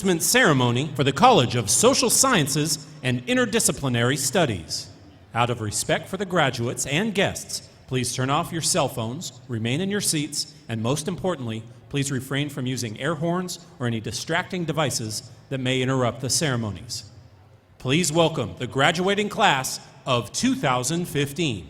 commencement ceremony for the College of Social Sciences and Interdisciplinary Studies. Out of respect for the graduates and guests, please turn off your cell phones, remain in your seats, and most importantly, please refrain from using air horns or any distracting devices that may interrupt the ceremonies. Please welcome the graduating class of 2015.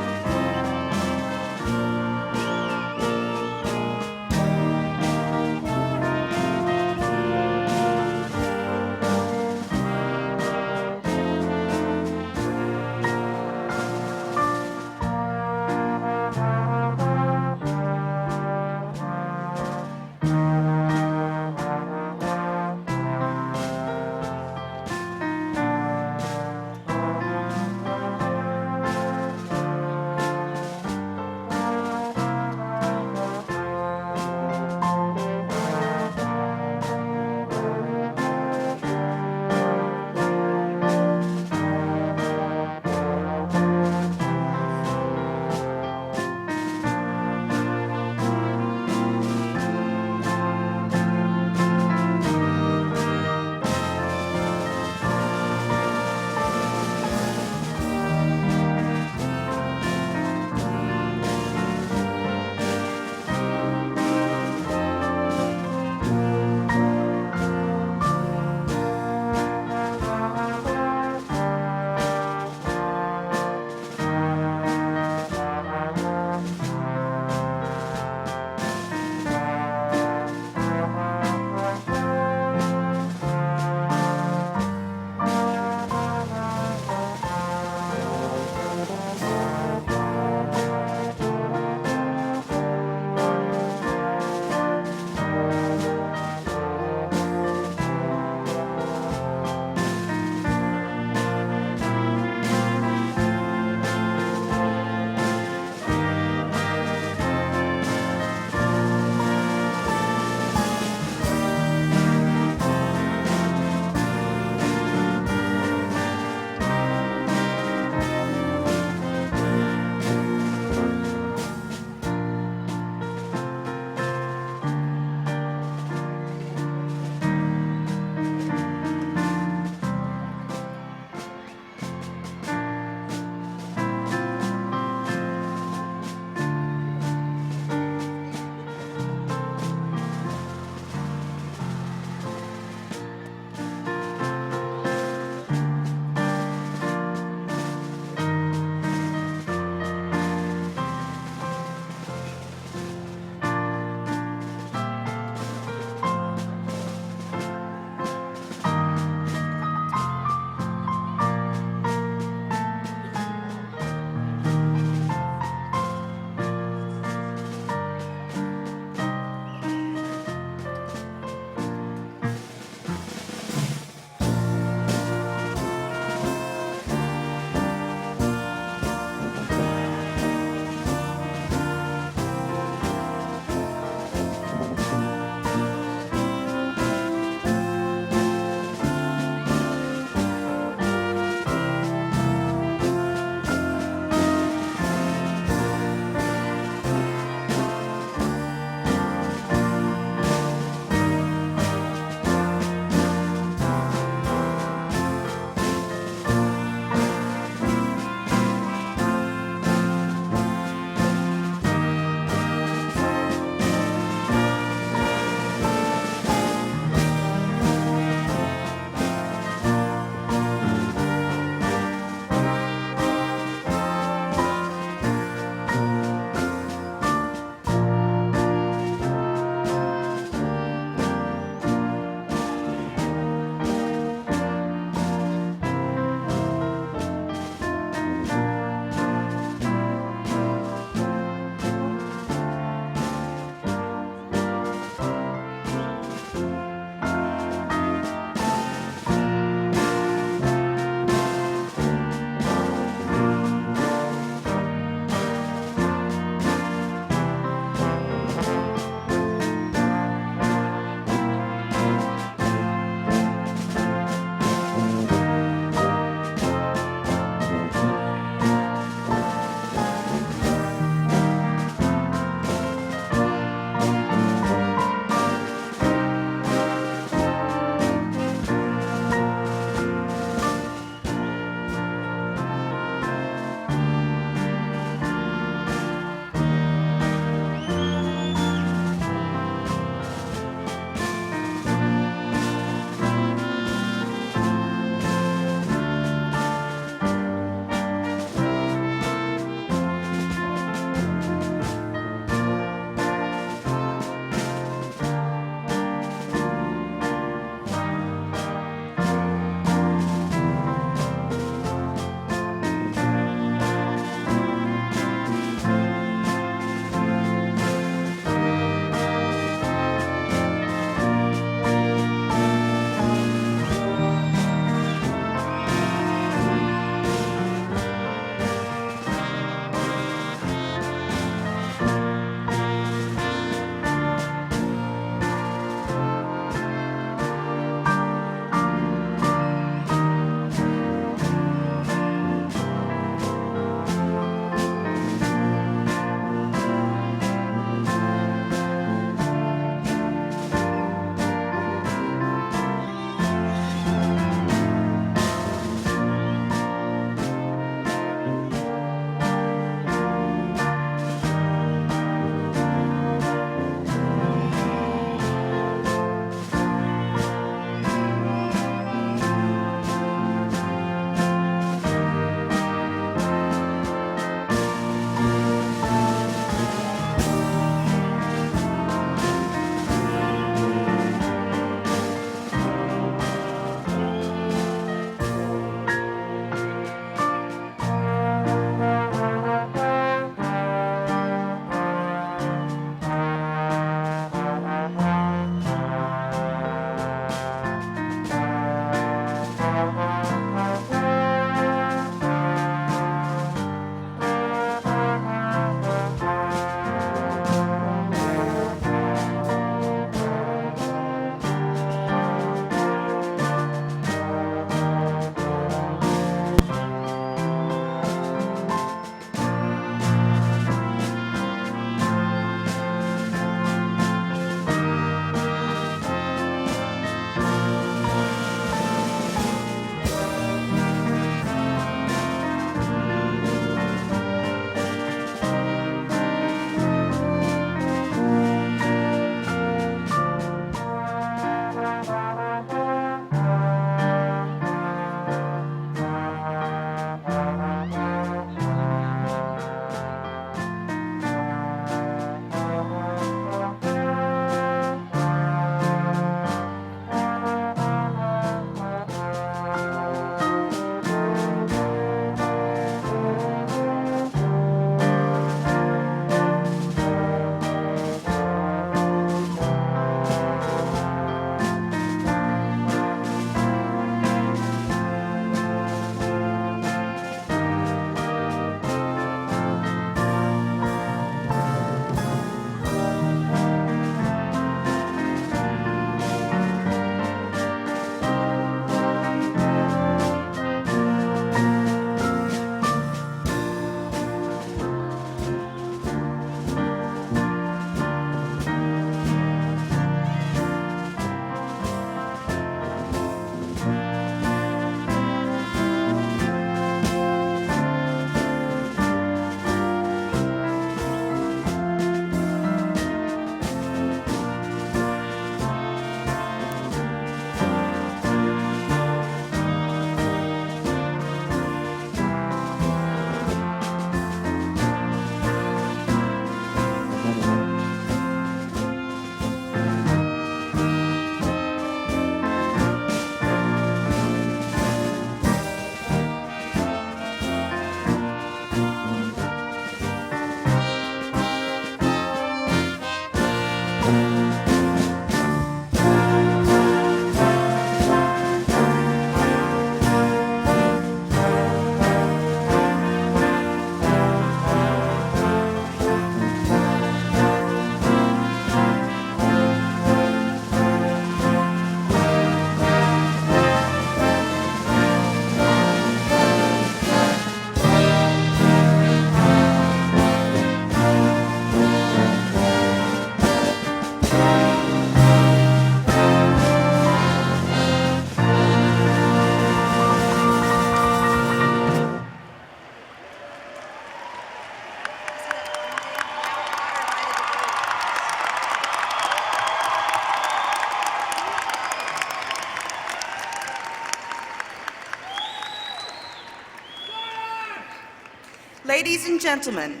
Ladies and gentlemen,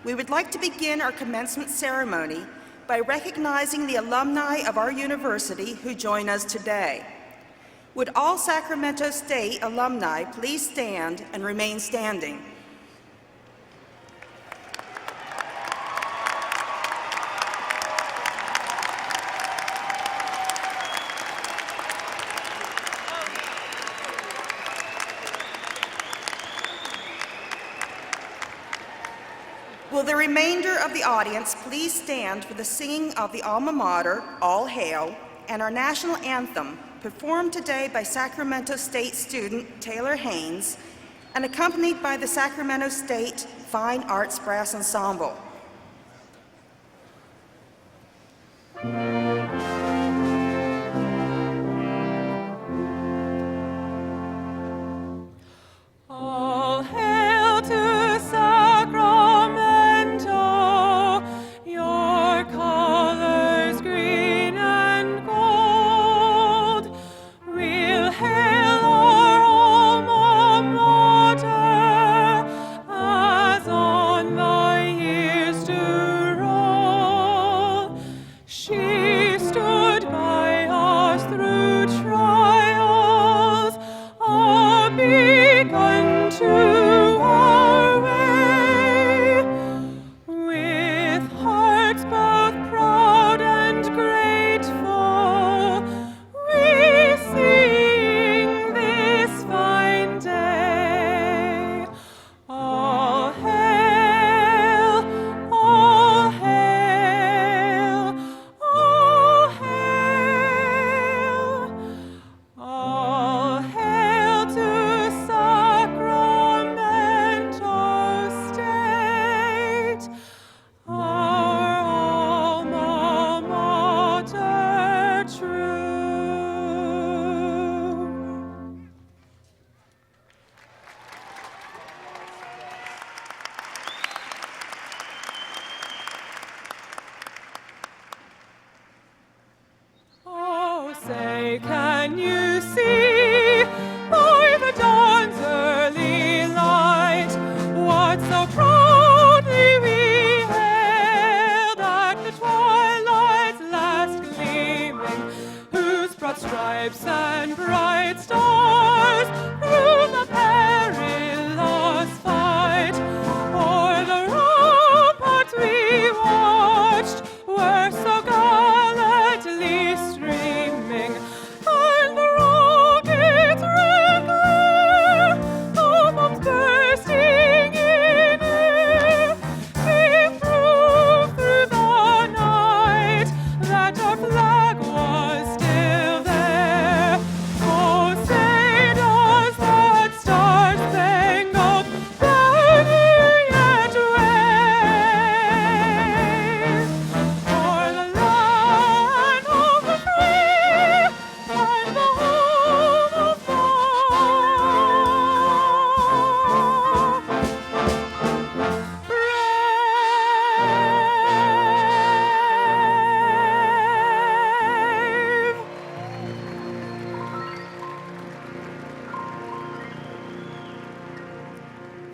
we would like to begin our commencement ceremony by recognizing the alumni of our university who join us today. Would all Sacramento State alumni please stand and remain standing? Will the remainder of the audience please stand for the singing of the alma mater, All Hail, and our national anthem, performed today by Sacramento State student Taylor Haynes and accompanied by the Sacramento State Fine Arts Brass Ensemble.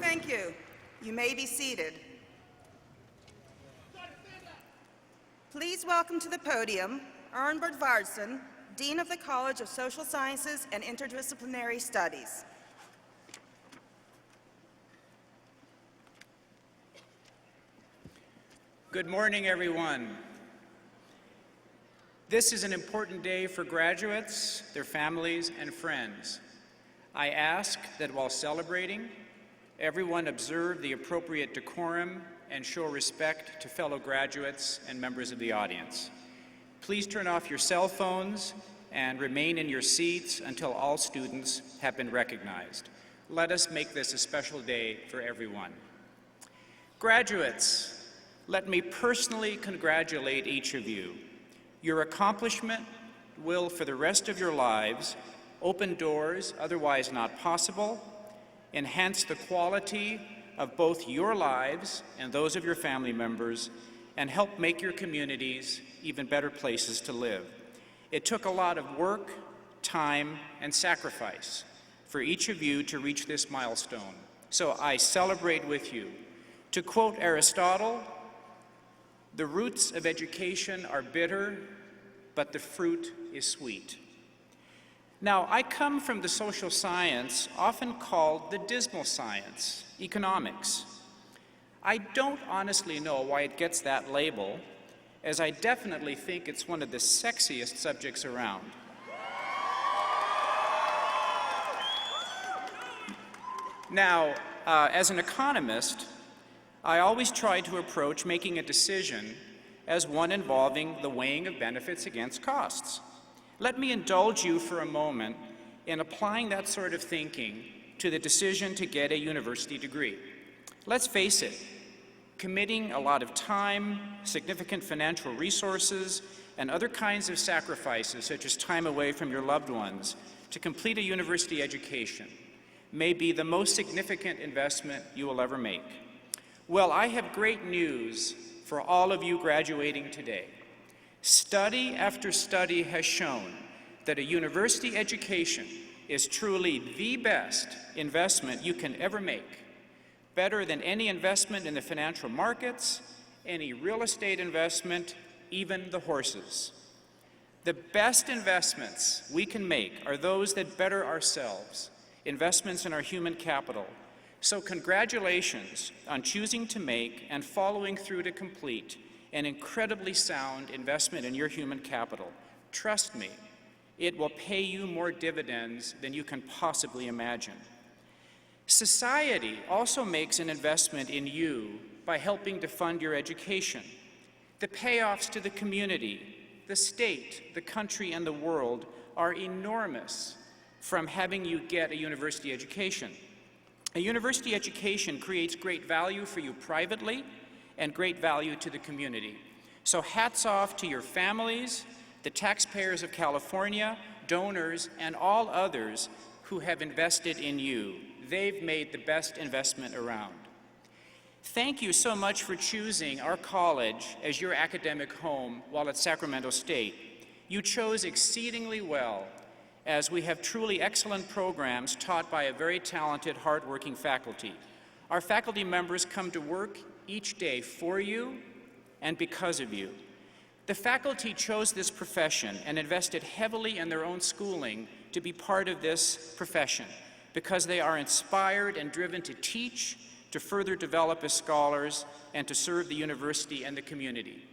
Thank you. You may be seated. Please welcome to the podium Arnbert Vardsson, Dean of the College of Social Sciences and Interdisciplinary Studies. Good morning, everyone. This is an important day for graduates, their families, and friends. I ask that while celebrating, everyone observe the appropriate decorum and show respect to fellow graduates and members of the audience. Please turn off your cell phones and remain in your seats until all students have been recognized. Let us make this a special day for everyone. Graduates, let me personally congratulate each of you. Your accomplishment will, for the rest of your lives, open doors otherwise not possible, enhance the quality of both your lives and those of your family members, and help make your communities even better places to live. It took a lot of work, time, and sacrifice for each of you to reach this milestone. So I celebrate with you. To quote Aristotle, "The roots of education are bitter, but the fruit is sweet." Now, I come from the social science often called the dismal science, economics. I don't honestly know why it gets that label, as I definitely think it's one of the sexiest subjects around. Now, as an economist, I always try to approach making a decision as one involving the weighing of benefits against costs. Let me indulge you for a moment in applying that sort of thinking to the decision to get a university degree. Let's face it, committing a lot of time, significant financial resources, and other kinds of sacrifices, such as time away from your loved ones, to complete a university education may be the most significant investment you will ever make. Well, I have great news for all of you graduating today. Study after study has shown that a university education is truly the best investment you can ever make, better than any investment in the financial markets, any real estate investment, even the horses. The best investments we can make are those that better ourselves, investments in our human capital. So congratulations on choosing to make and following through to complete an incredibly sound investment in your human capital. Trust me, it will pay you more dividends than you can possibly imagine. Society also makes an investment in you by helping to fund your education. The payoffs to the community, the state, the country, and the world are enormous from having you get a university education. A university education creates great value for you privately and great value to the community. So hats off to your families, the taxpayers of California, donors, and all others who have invested in you. They've made the best investment around. Thank you so much for choosing our college as your academic home while at Sacramento State. You chose exceedingly well, as we have truly excellent programs taught by a very talented, hardworking faculty. Our faculty members come to work each day for you and because of you. The faculty chose this profession and invested heavily in their own schooling to be part of this profession because they are inspired and driven to teach, to further develop as scholars, and to serve the university and the community.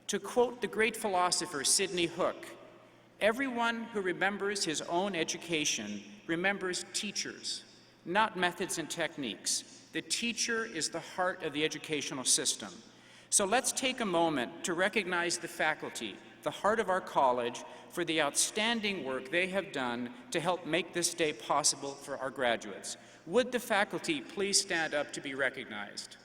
To quote the great philosopher Sidney Hook, "Everyone who remembers his own education remembers teachers, not methods and techniques. The teacher is the heart of the educational system." So let's take a moment to recognize the faculty, the heart of our college, for the outstanding work they have done to help make this day possible for our graduates. Would the faculty please stand up to be recognized?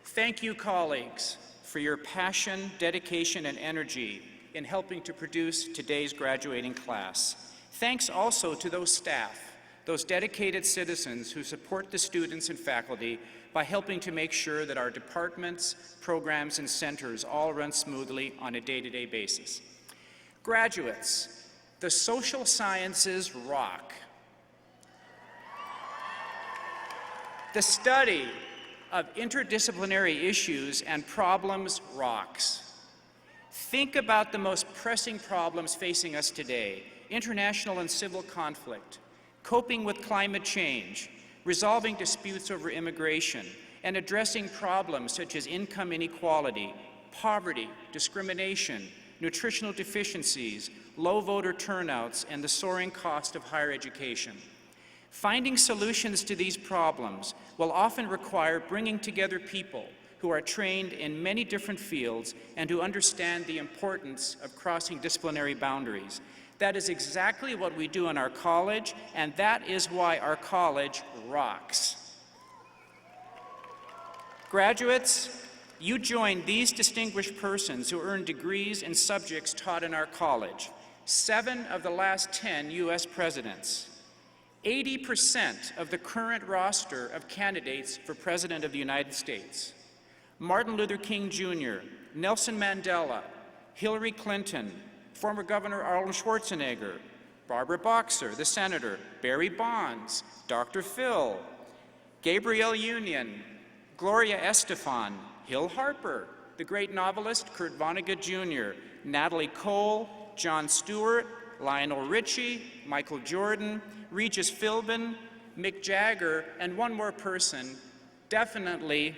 Thank you, colleagues, for your passion, dedication, and energy in helping to produce today's graduating class. Thanks also to those staff, those dedicated citizens who support the students and faculty by helping to make sure that our departments, programs, and centers all run smoothly on a day-to-day basis. Graduates, the social sciences rock. The study of interdisciplinary issues and problems rocks. Think about the most pressing problems facing us today: international and civil conflict, coping with climate change, resolving disputes over immigration, and addressing problems such as income inequality, poverty, discrimination, nutritional deficiencies, low voter turnouts, and the soaring cost of higher education. Finding solutions to these problems will often require bringing together people who are trained in many different fields and who understand the importance of crossing disciplinary boundaries. That is exactly what we do in our college, and that is why our college rocks. Graduates, you join these distinguished persons who earn degrees in subjects taught in our college: 7 of the last 10 U.S. presidents, 80% of the current roster of candidates for President of the United States. Martin Luther King Jr., Nelson Mandela, Hillary Clinton, former Governor Arnold Schwarzenegger, Barbara Boxer, the Senator, Barry Bonds, Dr. Phil, Gabrielle Union, Gloria Estefan, Hill Harper, the great novelist Kurt Vonnegut Jr., Natalie Cole, Jon Stewart, Lionel Richie, Michael Jordan, Regis Philbin, Mick Jagger, and one more person, definitely,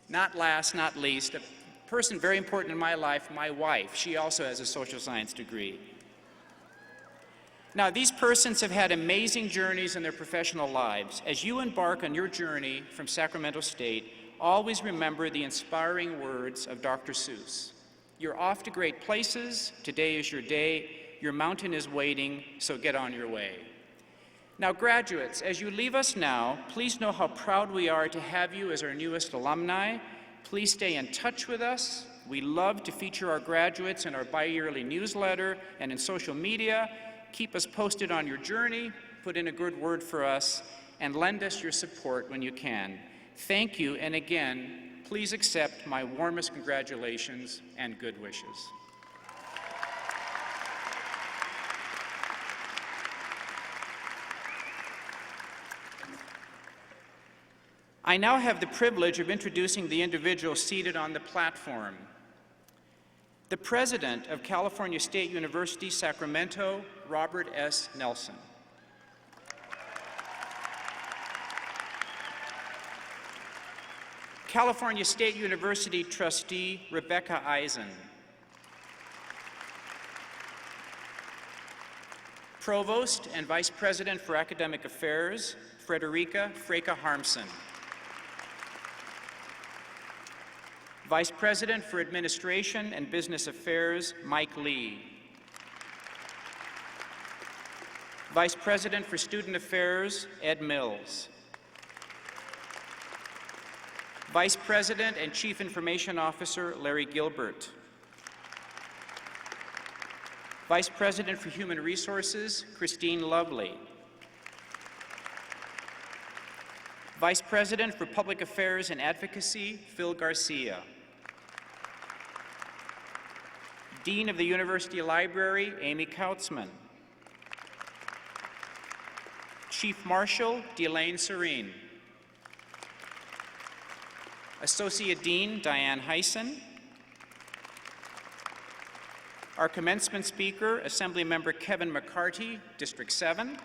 not last, not least, a person very important in my life, my wife. She also has a social science degree. Now, these persons have had amazing journeys in their professional lives. As you embark on your journey from Sacramento State, always remember the inspiring words of Dr. Seuss. You're off to great places. Today is your day. Your mountain is waiting, so get on your way. Now, graduates, as you leave us now, please know how proud we are to have you as our newest alumni. Please stay in touch with us. We love to feature our graduates in our bi-yearly newsletter and in social media. Keep us posted on your journey, put in a good word for us, and lend us your support when you can. Thank you, and again, please accept my warmest congratulations and good wishes. I now have the privilege of introducing the individual seated on the platform. The President of California State University, Sacramento, Robert S. Nelson. California State University Trustee, Rebecca Eisen. Provost and Vice President for Academic Affairs, Frederica Freka Harmson. Vice President for Administration and Business Affairs, Mike Lee. Vice President for Student Affairs, Ed Mills. Vice President and Chief Information Officer, Larry Gilbert. Vice President for Human Resources, Christine Lovely. Vice President for Public Affairs and Advocacy, Phil Garcia. Dean of the University Library, Amy Kautzman. Chief Marshal, Delane Serene. Associate Dean, Diane Heisen. Our commencement speaker, Assembly Member Kevin McCarty, District 7.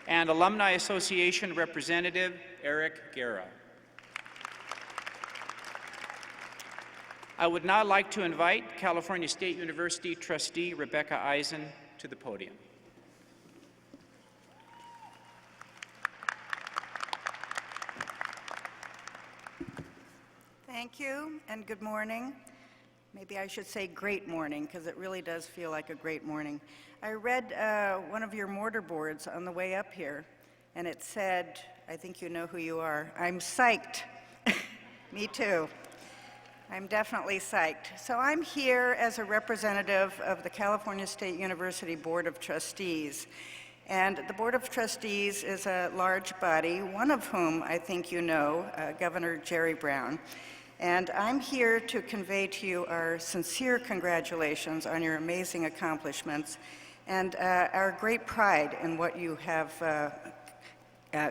And Alumni Association Representative, Eric Guerra. I would now like to invite California State University Trustee Rebecca Eisen to the podium. Thank you, and good morning. Maybe I should say great morning, because it really does feel like a great morning. I read one of your mortar boards on the way up here, and it said, I think you know who you are, I'm psyched. Me too. I'm definitely psyched. So I'm here as a representative of the California State University Board of Trustees. And the Board of Trustees is a large body, one of whom I think you know, Governor Jerry Brown. And I'm here to convey to you our sincere congratulations on your amazing accomplishments and our great pride in what you have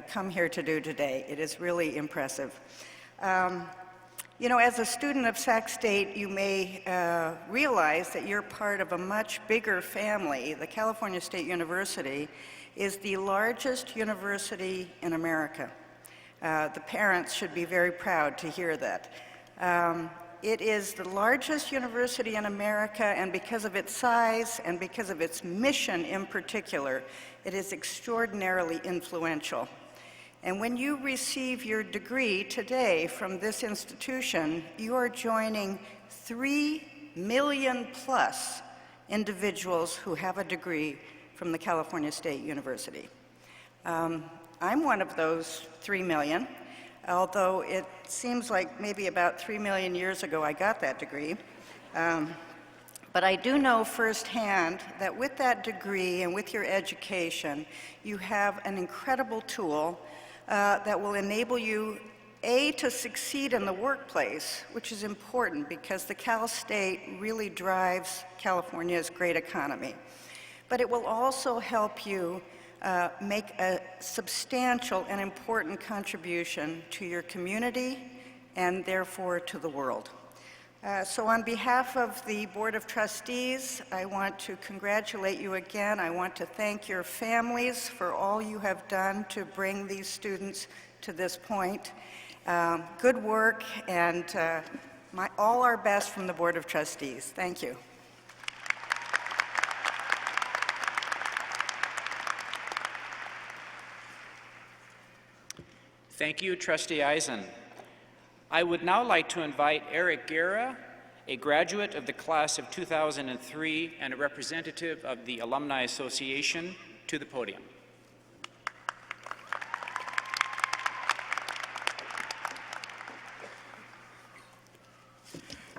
come here to do today. It is really impressive. You know, as a student of Sac State, you may realize that you're part of a much bigger family. The California State University is the largest university in America. The parents should be very proud to hear that. It is the largest university in America, and because of its size and because of its mission in particular, it is extraordinarily influential. And when you receive your degree today from this institution, you are joining 3 million plus individuals who have a degree from the California State University. I'm one of those 3 million, although it seems like maybe about 3 million years ago I got that degree. But I do know firsthand that with that degree and with your education, you have an incredible tool that will enable you, A, to succeed in the workplace, which is important because the Cal State really drives California's great economy. But it will also help you make a substantial and important contribution to your community and therefore to the world. So on behalf of the Board of Trustees, I want to congratulate you again. I want to thank your families for all you have done to bring these students to this point. Good work, and all our best from the Board of Trustees. Thank you. Thank you, Trustee Eisen. I would now like to invite Eric Guerra, a graduate of the class of 2003 and a representative of the Alumni Association, to the podium.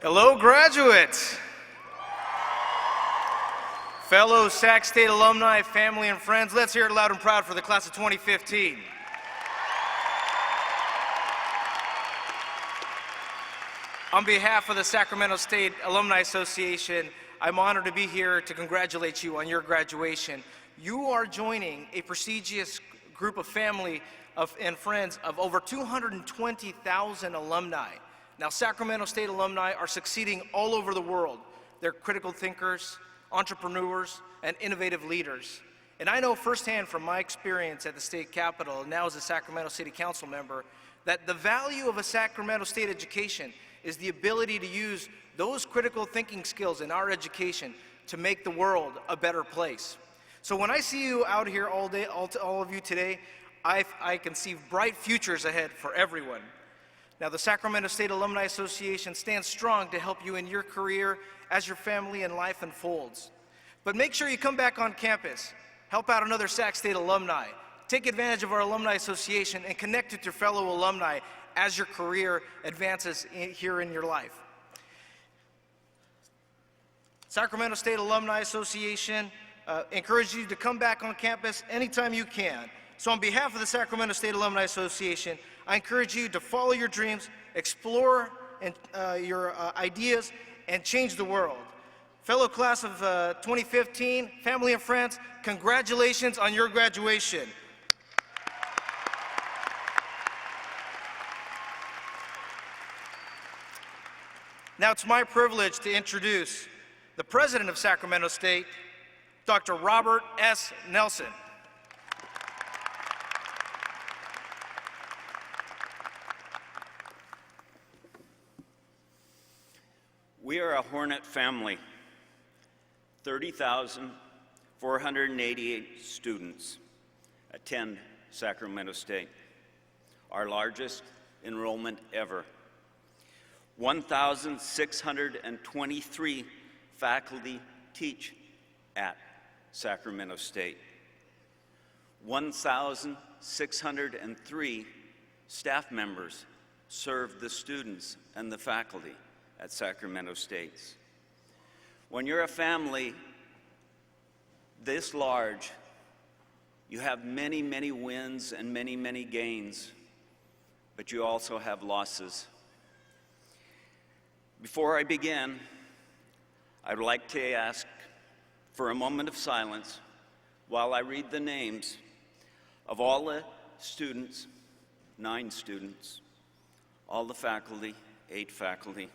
Hello, graduates. Fellow Sac State alumni, family, and friends, let's hear it loud and proud for the class of 2015. On behalf of the Sacramento State Alumni Association, I'm honored to be here to congratulate you on your graduation. You are joining a prestigious group of family and friends of over 220,000 alumni. Now, Sacramento State alumni are succeeding all over the world. They're critical thinkers, entrepreneurs, and innovative leaders. And I know firsthand from my experience at the state capitol, and now as a Sacramento City Council member, that the value of a Sacramento State education is the ability to use those critical thinking skills in our education to make the world a better place. So when I see you out here all day, all of you today, I can see bright futures ahead for everyone. Now, the Sacramento State Alumni Association stands strong to help you in your career as your family and life unfolds. But make sure you come back on campus, help out another Sac State alumni, take advantage of our Alumni Association, and connect with your fellow alumni as your career advances here in your life. Sacramento State Alumni Association encourages you to come back on campus anytime you can. So on behalf of the Sacramento State Alumni Association, I encourage you to follow your dreams, explore your ideas, and change the world. Fellow class of 2015, family and friends, congratulations on your graduation. Now it's my privilege to introduce the President of Sacramento State, Dr. Robert S. Nelson. We are a Hornet family, 30,488 students attend Sacramento State, our largest enrollment ever. 1,623 faculty teach at Sacramento State. 1,603 staff members serve the students and the faculty at Sacramento State. When you're a family this large, you have many, many wins and many, many gains, but you also have losses. Before I begin, I'd like to ask for a moment of silence while I read the names of all the students, 9 students, all the faculty, 8 faculty,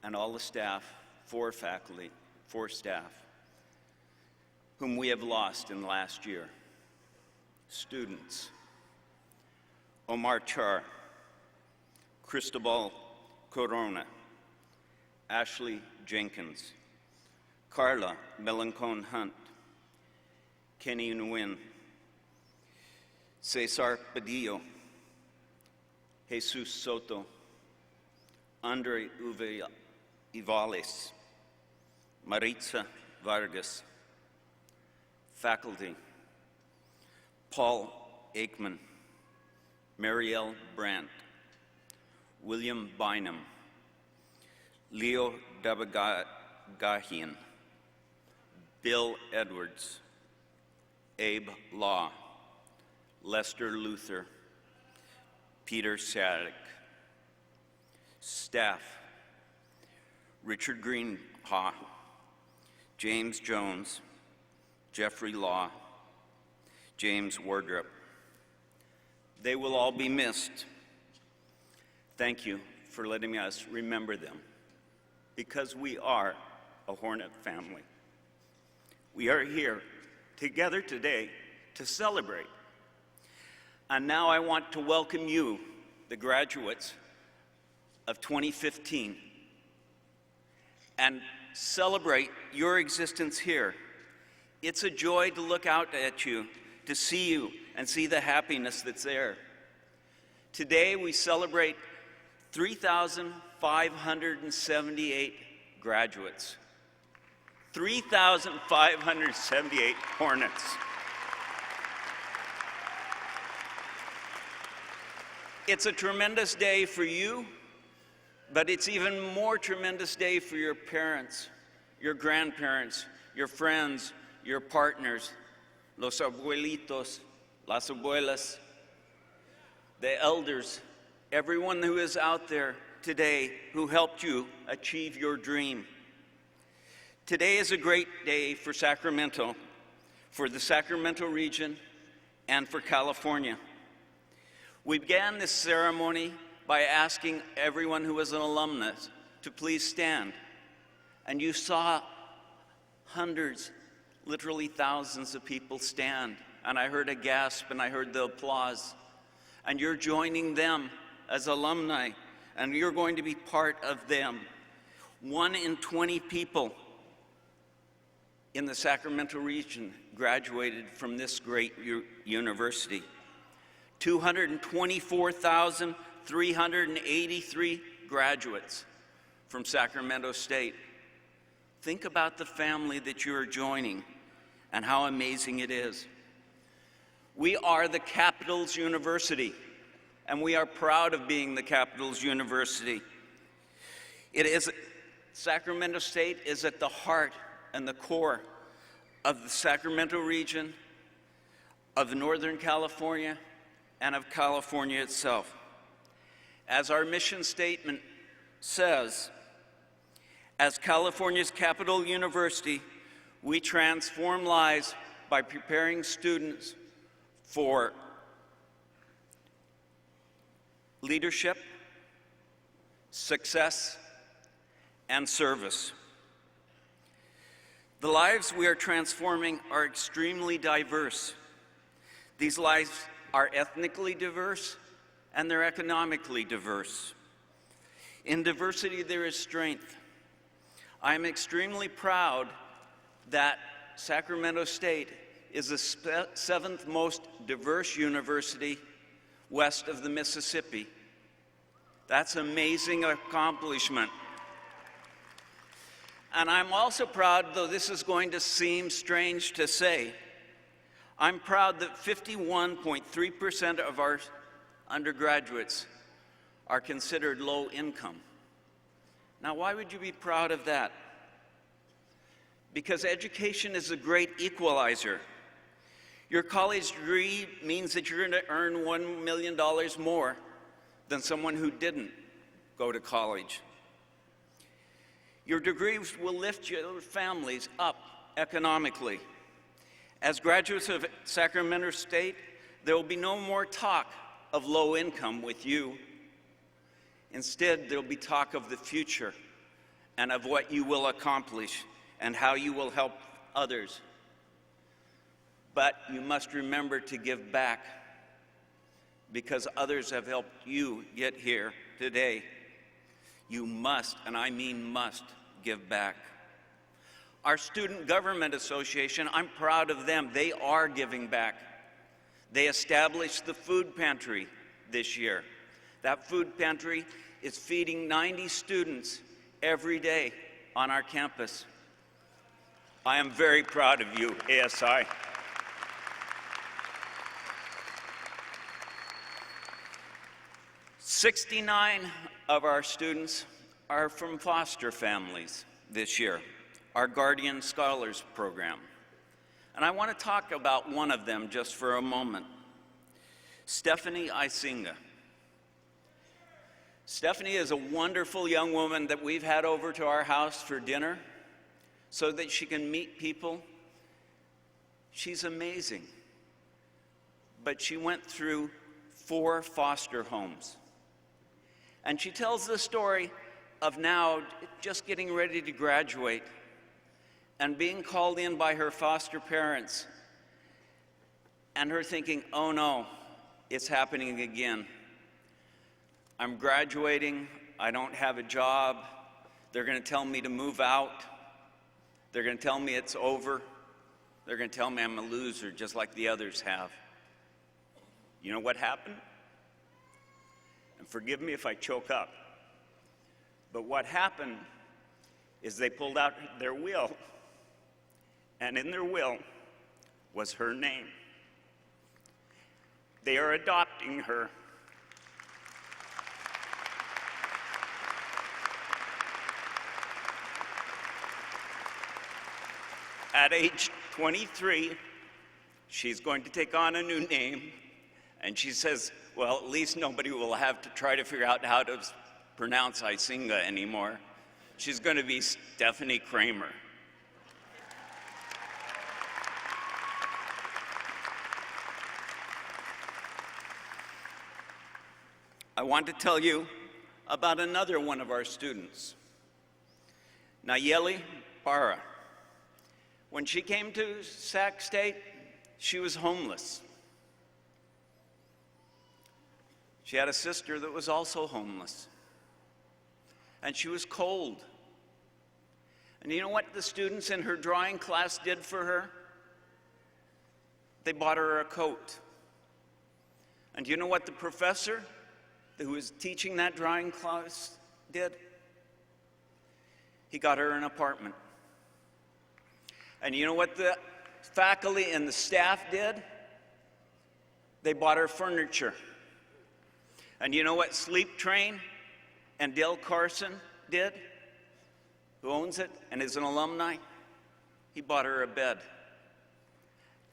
and all the staff, 4 faculty, 4 staff, whom we have lost in the last year. Students: Omar Char, Cristobal Corona, Ashley Jenkins, Carla Melancon Hunt, Kenny Nguyen, Cesar Padillo, Jesus Soto, Andre Ivales, Maritza Vargas. Faculty: Paul Aikman, Marielle Brandt, William Bynum, Leo Gahian, Bill Edwards, Abe Law, Lester Luther, Peter Sadek. Staff, Richard Greenhaw, James Jones, Jeffrey Law, James Wardrop. They will all be missed. Thank you for letting us remember them, because we are a Hornet family. We are here together today to celebrate. And now I want to welcome you, the graduates of 2015, and celebrate your existence here. It's a joy to look out at you, to see you, and see the happiness that's there. Today we celebrate 3,578 graduates. 3,578 Hornets. It's a tremendous day for you, but it's even more tremendous day for your parents, your grandparents, your friends, your partners, los abuelitos, las abuelas, the elders, everyone who is out there today who helped you achieve your dream. Today is a great day for Sacramento, for the Sacramento region, and for California. We began this ceremony by asking everyone who was an alumnus to please stand. And you saw hundreds, literally thousands of people stand. And I heard a gasp and I heard the applause. And you're joining them as alumni, and you're going to be part of them. 1 in 20 people in the Sacramento region graduated from this great university. 224,383 graduates from Sacramento State. Think about the family that you are joining and how amazing it is. We are the Capital's University, and we are proud of being the Capital's University. Sacramento State is at the heart and the core of the Sacramento region, of Northern California, and of California itself. As our mission statement says, as California's Capital University, we transform lives by preparing students for leadership, success, and service. The lives we are transforming are extremely diverse. These lives are ethnically diverse, and they're economically diverse. In diversity, there is strength. I'm extremely proud that Sacramento State is the 7th most diverse university west of the Mississippi. That's an amazing accomplishment. And I'm also proud, though this is going to seem strange to say, I'm proud that 51.3% of our undergraduates are considered low income. Now, why would you be proud of that? Because education is a great equalizer. Your college degree means that you're going to earn $1 million more than someone who didn't go to college. Your degrees will lift your families up economically. As graduates of Sacramento State, there will be no more talk of low income with you. Instead, there will be talk of the future and of what you will accomplish and how you will help others. But you must remember to give back, because others have helped you get here today. You must, and I mean must, give back. Our Student Government Association, I'm proud of them. They are giving back. They established the food pantry this year. That food pantry is feeding 90 students every day on our campus. I am very proud of you, ASI. .69 of our students are from foster families this year. our Guardian Scholars Program. And I want to talk about one of them just for a moment. Stephanie Isinga. Stephanie is a wonderful young woman that we've had over to our house for dinner so that she can meet people. She's amazing. But she went through 4 foster homes. And she tells the story of now just getting ready to graduate and being called in by her foster parents and her thinking, oh no, it's happening again. I'm graduating, I don't have a job, they're going to tell me to move out, they're going to tell me it's over, they're going to tell me I'm a loser just like the others have. You know what happened? And forgive me if I choke up, but what happened is they pulled out their will, and in their will was her name. They are adopting her. At age 23, she's going to take on a new name, and she says, well, at least nobody will have to try to figure out how to pronounce Isinga anymore. She's going to be Stephanie Kramer. I want to tell you about another one of our students, Nayeli Barra. When she came to Sac State, she was homeless. She had a sister that was also homeless. And she was cold. And you know what the students in her drawing class did for her? They bought her a coat. And you know what the professor who was teaching that drawing class did? He got her an apartment. And you know what the faculty and the staff did? They bought her furniture. And you know what Sleep Train and Dale Carson did? Who owns it and is an alumni? He bought her a bed.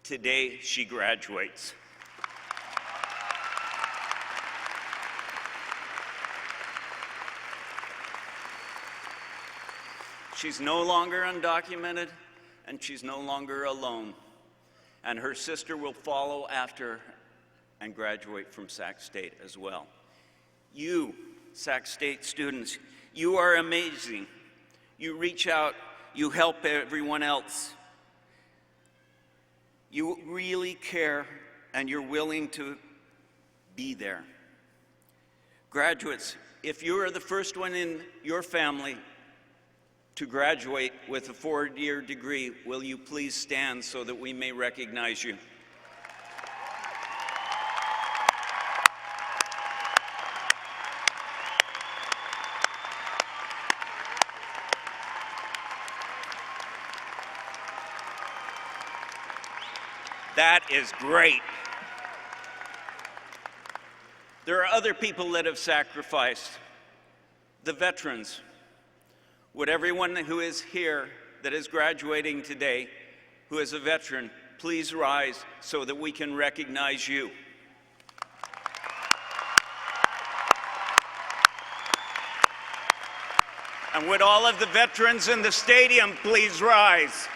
Today, she graduates. She's no longer undocumented, and she's no longer alone. And her sister will follow after and graduate from Sac State as well. You, Sac State students, you are amazing. You reach out, you help everyone else. You really care, and you're willing to be there. Graduates, if you are the first one in your family to graduate with a 4-year degree, will you please stand so that we may recognize you? That is great. There are other people that have sacrificed. The veterans. Would everyone who is here that is graduating today, who is a veteran, please rise so that we can recognize you. And would all of the veterans in the stadium please rise?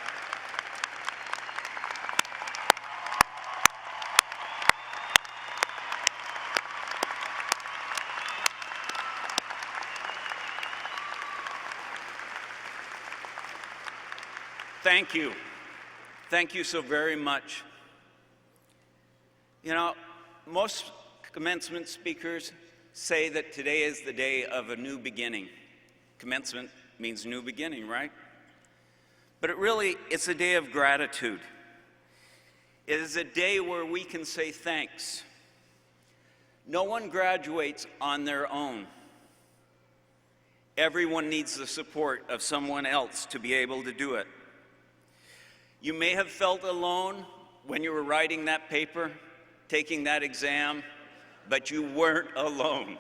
Thank you. Thank you so very much. You know, most commencement speakers say that today is the day of a new beginning. Commencement means new beginning, right? But it's a day of gratitude. It is a day where we can say thanks. No one graduates on their own. Everyone needs the support of someone else to be able to do it. You may have felt alone when you were writing that paper, taking that exam, but you weren't alone.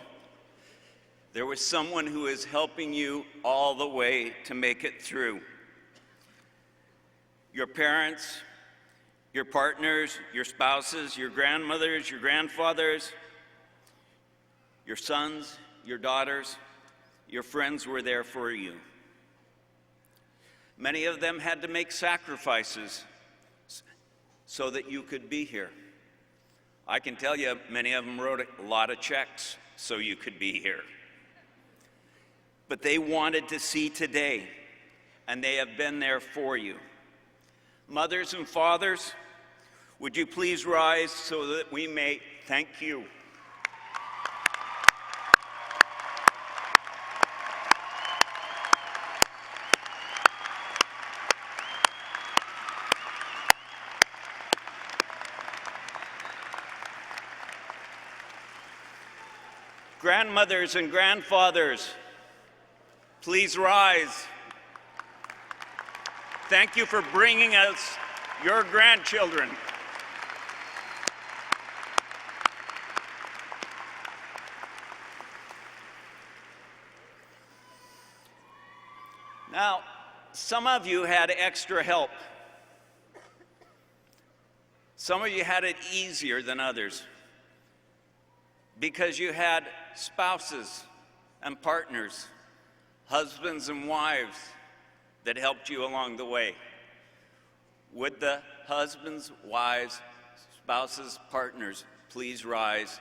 There was someone who is helping you all the way to make it through. your parents, your partners, your spouses, your grandmothers, your grandfathers, your sons, your daughters, your friends were there for you. Many of them had to make sacrifices so that you could be here. I can tell you, many of them wrote a lot of checks so you could be here. But they wanted to see today, and they have been there for you. Mothers and fathers, would you please rise so that we may thank you? Grandmothers and grandfathers, please rise. Thank you for bringing us your grandchildren. Now, some of you had extra help. Some of you had it easier than others because you had spouses and partners, husbands and wives that helped you along the way. Would the husbands, wives, spouses, partners please rise?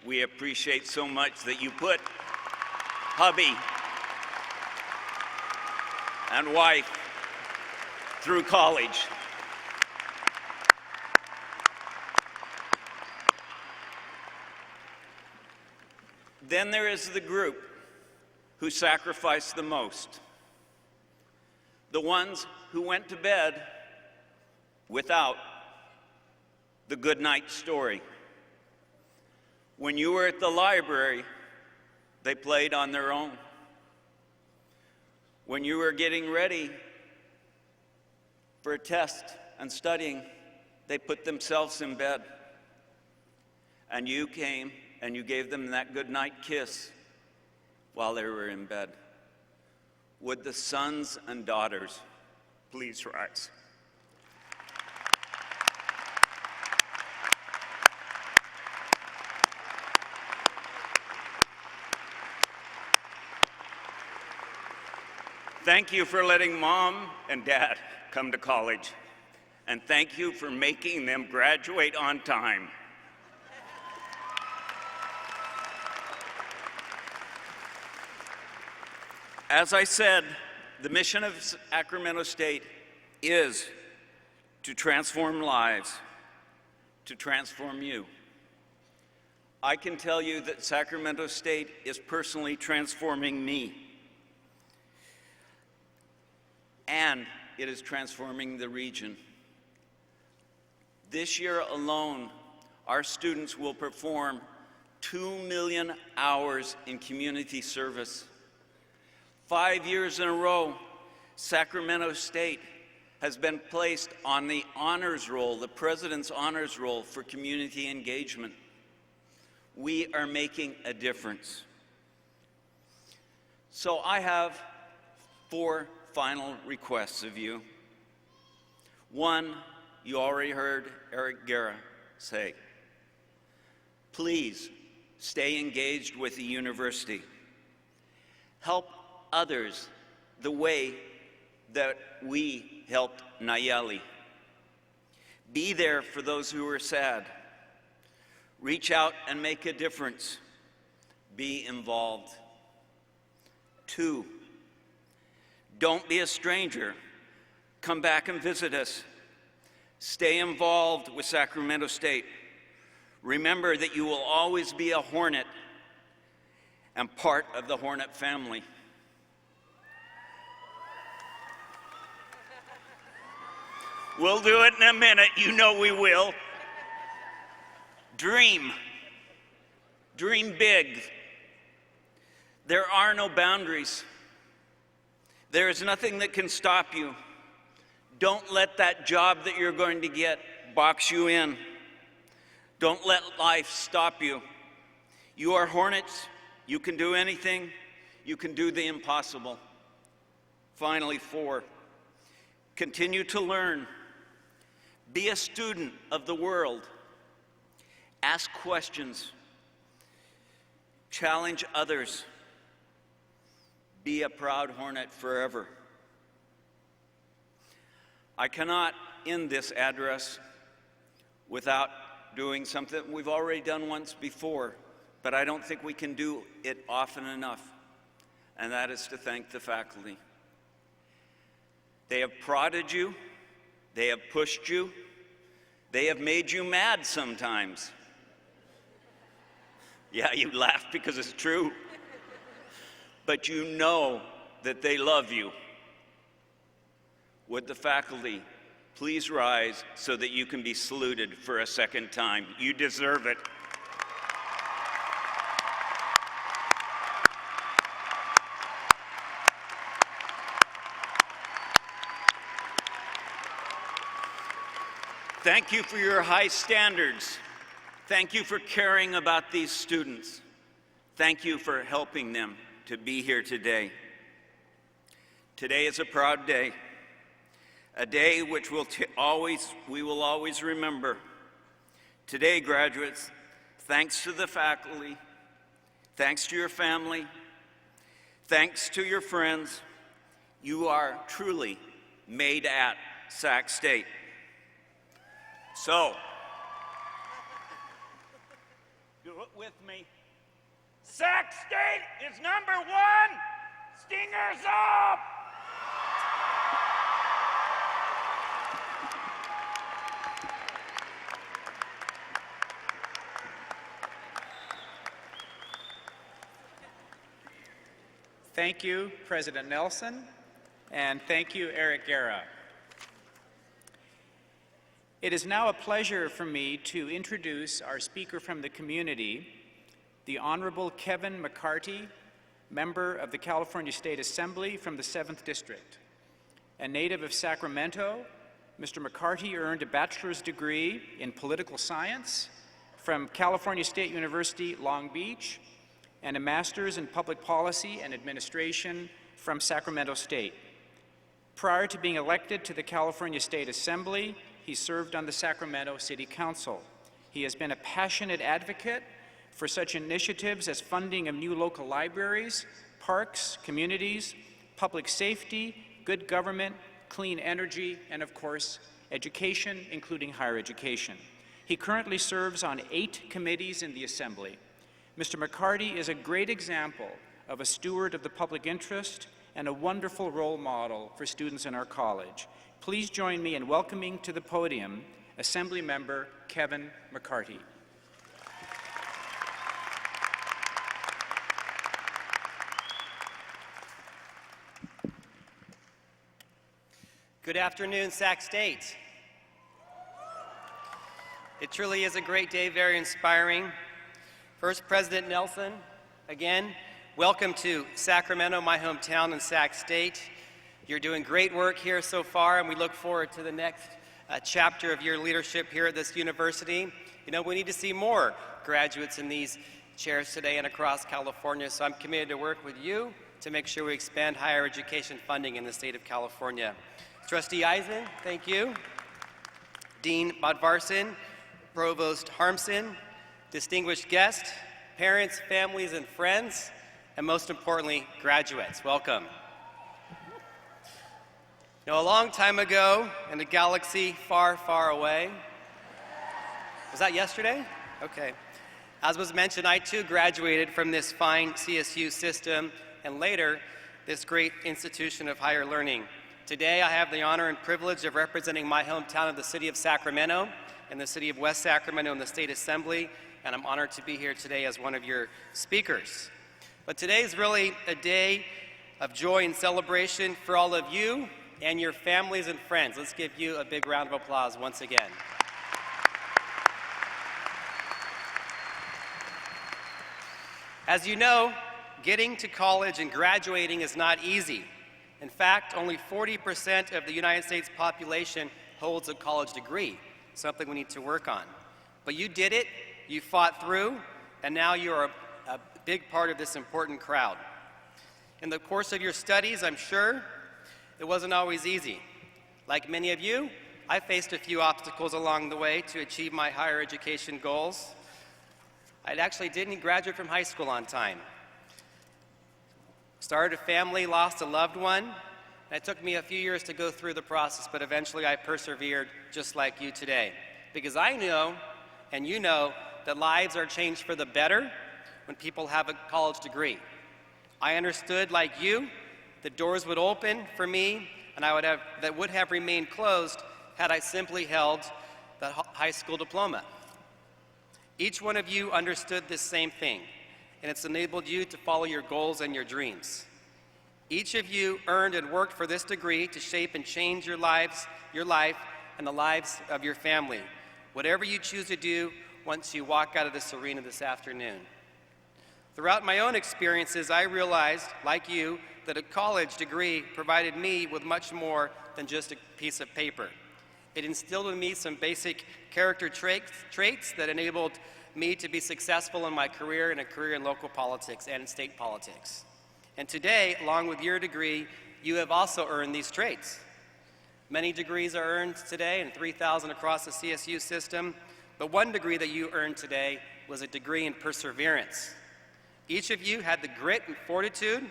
We appreciate so much that you put hubby and wife through college. Then there is the group who sacrificed the most. The ones who went to bed without the good night story. When you were at the library, they played on their own. When you were getting ready for a test and studying, they put themselves in bed. And you came and you gave them that good night kiss while they were in bed. Would the sons and daughters please rise? Thank you for letting Mom and Dad come to college, and thank you for making them graduate on time. As I said, the mission of Sacramento State is to transform lives, to transform you. I can tell you that Sacramento State is personally transforming me, and it is transforming the region. This year alone, our students will perform 2 million hours in community service. 5 years in a row, Sacramento State has been placed on the honors roll, the President's honors roll for community engagement. We are making a difference. So I have 4 final requests of you. One, you already heard Eric Guerra say. Please stay engaged with the university. Help others the way that we helped Nayeli. Be there for those who are sad. Reach out and make a difference. Be involved. 2, don't be a stranger. Come back and visit us. Stay involved with Sacramento State. Remember that you will always be a Hornet and part of the Hornet family. We'll do it in a minute, you know we will. Dream. Dream big. There are no boundaries. There is nothing that can stop you. Don't let that job that you're going to get box you in. Don't let life stop you. You are Hornets. You can do anything. You can do the impossible. Finally, 4, continue to learn. Be a student of the world. Ask questions. Challenge others. Be a proud Hornet forever. I cannot end this address without doing something we've already done once before, but I don't think we can do it often enough, and that is to thank the faculty. They have prodded you, they have pushed you, they have made you mad sometimes. Yeah, you laugh because it's true, but you know that they love you. Would the faculty please rise so that you can be saluted for a second time? You deserve it. Thank you for your high standards. Thank you for caring about these students. Thank you for helping them to be here today. Today is a proud day. A day which we will always remember. Today, graduates, thanks to the faculty, thanks to your family, thanks to your friends, you are truly made at Sac State. So, do it with me. Sac State is number one. Stingers up! Thank you, President Nelson, and thank you, Eric Guerra. It is now a pleasure for me to introduce our speaker from the community, the Honorable Kevin McCarty, member of the California State Assembly from the 7th District. A native of Sacramento, Mr. McCarty earned a bachelor's degree in political science from California State University, Long Beach, and a master's in public policy and administration from Sacramento State. Prior to being elected to the California State Assembly, he served on the Sacramento City Council. He has been a passionate advocate for such initiatives as funding of new local libraries, parks, communities, public safety, good government, clean energy, and of course, education, including higher education. He currently serves on 8 committees in the Assembly. Mr. McCarty is a great example of a steward of the public interest and a wonderful role model for students in our college. Please join me in welcoming to the podium Assembly Member Kevin McCarty. Good afternoon, Sac State. It truly is a great day, very inspiring. First, President Nelson, again, welcome to Sacramento, my hometown in Sac State. You're doing great work here so far, and we look forward to the next chapter of your leadership here at this university. You know, we need to see more graduates in these chairs today and across California, so I'm committed to work with you to make sure we expand higher education funding in the state of California. Trustee Eisen, thank you. Dean Bodvarson, Provost Harmson, distinguished guests, parents, families, and friends, and most importantly, graduates, welcome. You know, a long time ago in a galaxy far, far away, was that yesterday? Okay. As was mentioned, I too graduated from this fine CSU system and later this great institution of higher learning. Today, I have the honor and privilege of representing my hometown of the city of Sacramento and the city of West Sacramento in the State Assembly, and I'm honored to be here today as one of your speakers. But today is really a day of joy and celebration for all of you and your families and friends. Let's give you a big round of applause once again. As you know, getting to college and graduating is not easy. In fact, only 40% of the United States population holds a college degree, something we need to work on. But you did it, you fought through, and now you're a big part of this important crowd. In the course of your studies, I'm sure, it wasn't always easy. Like many of you, I faced a few obstacles along the way to achieve my higher education goals. I actually didn't graduate from high school on time. Started a family, lost a loved one, and it took me a few years to go through the process, but eventually I persevered just like you today. Because I know, and you know, that lives are changed for the better when people have a college degree. I understood, like you, the doors would open for me and that would have remained closed had I simply held the high school diploma. Each one of you understood this same thing, and it's enabled you to follow your goals and your dreams. Each of you earned and worked for this degree to shape and change your life, and the lives of your family. Whatever you choose to do once you walk out of this arena this afternoon. Throughout my own experiences, I realized, like you, that a college degree provided me with much more than just a piece of paper. It instilled in me some basic character traits that enabled me to be successful in my career and a career in local politics and in state politics. And today, along with your degree, you have also earned these traits. Many degrees are earned today, and 3,000 across the CSU system, but one degree that you earned today was a degree in perseverance. Each of you had the grit and fortitude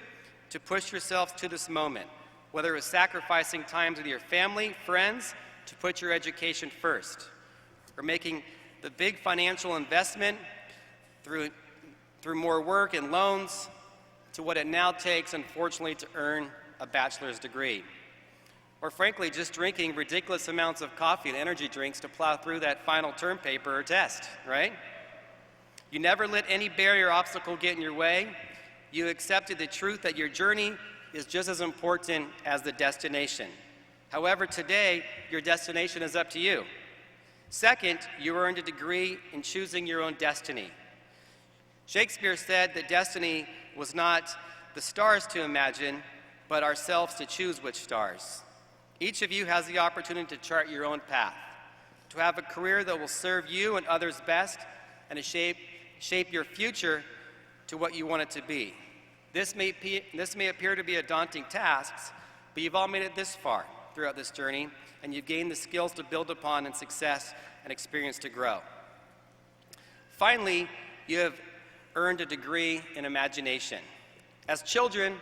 to push yourselves to this moment, whether it was sacrificing times with your family, friends, to put your education first, or making the big financial investment through more work and loans to what it now takes, unfortunately, to earn a bachelor's degree. Or frankly, just drinking ridiculous amounts of coffee and energy drinks to plow through that final term paper or test, right? You never let any barrier or obstacle get in your way. You accepted the truth that your journey is just as important as the destination. However, today, your destination is up to you. Second, you earned a degree in choosing your own destiny. Shakespeare said that destiny was not the stars to imagine, but ourselves to choose which stars. Each of you has the opportunity to chart your own path, to have a career that will serve you and others best, and to shape your future to what you want it to be. This may appear to be a daunting task, but you've all made it this far throughout this journey, and you've gained the skills to build upon and success and experience to grow. Finally, you have earned a degree in imagination. As children,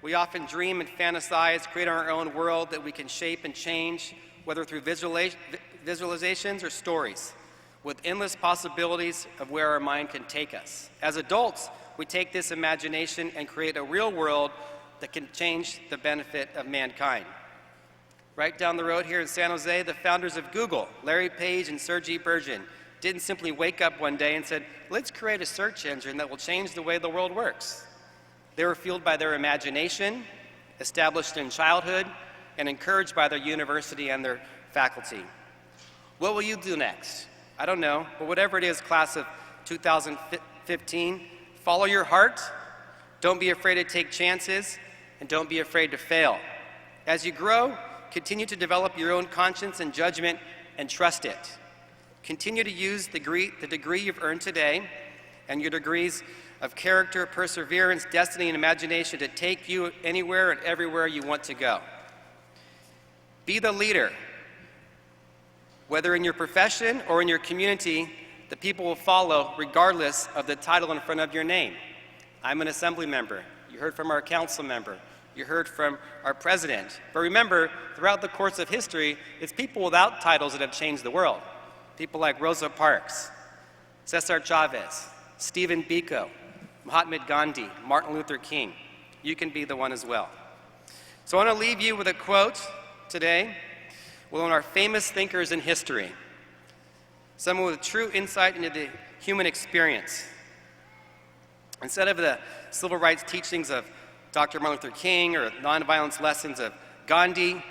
we often dream and fantasize, create our own world that we can shape and change, whether through visualizations or stories, with endless possibilities of where our mind can take us. As adults, we take this imagination and create a real world that can change the benefit of mankind. Right down the road here in San Jose, the founders of Google, Larry Page and Sergey Brin, didn't simply wake up one day and said, let's create a search engine that will change the way the world works. They were fueled by their imagination, established in childhood, and encouraged by their university and their faculty. What will you do next? I don't know, but whatever it is, class of 2015, follow your heart, don't be afraid to take chances, and don't be afraid to fail. As you grow, continue to develop your own conscience and judgment and trust it. Continue to use the degree you've earned today and your degrees of character, perseverance, destiny, and imagination to take you anywhere and everywhere you want to go. Be the leader. Whether in your profession or in your community, the people will follow regardless of the title in front of your name. I'm an assembly member. You heard from our council member. You heard from our president. But remember, throughout the course of history, it's people without titles that have changed the world. People like Rosa Parks, Cesar Chavez, Stephen Biko, Mahatma Gandhi, Martin Luther King. You can be the one as well. So I want to leave you with a quote today with one of our famous thinkers in history, someone with true insight into the human experience. Instead of the civil rights teachings of Dr. Martin Luther King or nonviolence lessons of Gandhi,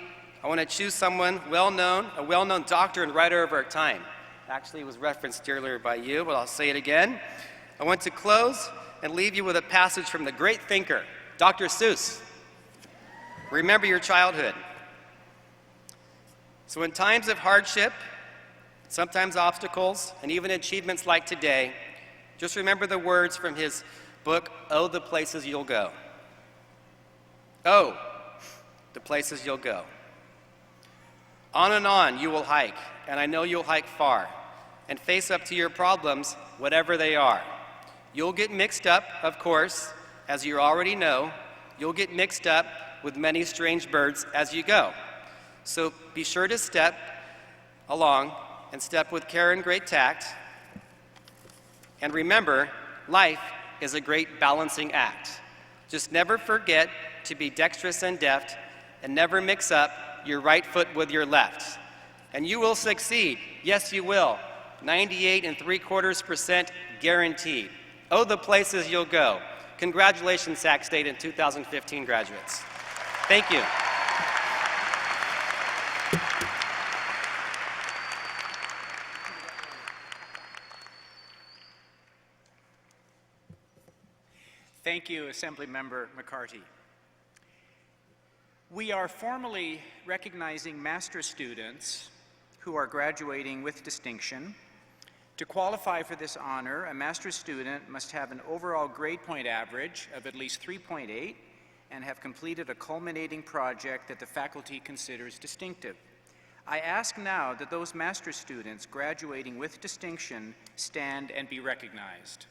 I want to choose someone a well-known doctor and writer of our time. Actually, it was referenced earlier by you, but I'll say it again. I want to close and leave you with a passage from the great thinker, Dr. Seuss. Remember your childhood. So in times of hardship, sometimes obstacles, and even achievements like today, just remember the words from his book, Oh, the Places You'll Go. Oh, the places you'll go. On and on you will hike, and I know you'll hike far, and face up to your problems, whatever they are. You'll get mixed up, of course, as you already know. You'll get mixed up with many strange birds as you go. So be sure to step along and step with care and great tact. And remember, life is a great balancing act. Just never forget to be dexterous and deft, and never mix up your right foot with your left. And you will succeed. Yes, you will. 98.75% guaranteed. Oh, the places you'll go. Congratulations, Sac State and 2015 graduates. Thank you. Thank you, Assemblymember McCarty. We are formally recognizing master's students who are graduating with distinction. To qualify for this honor, a master's student must have an overall grade point average of at least 3.8 and have completed a culminating project that the faculty considers distinctive. I ask now that those master's students graduating with distinction stand and be recognized.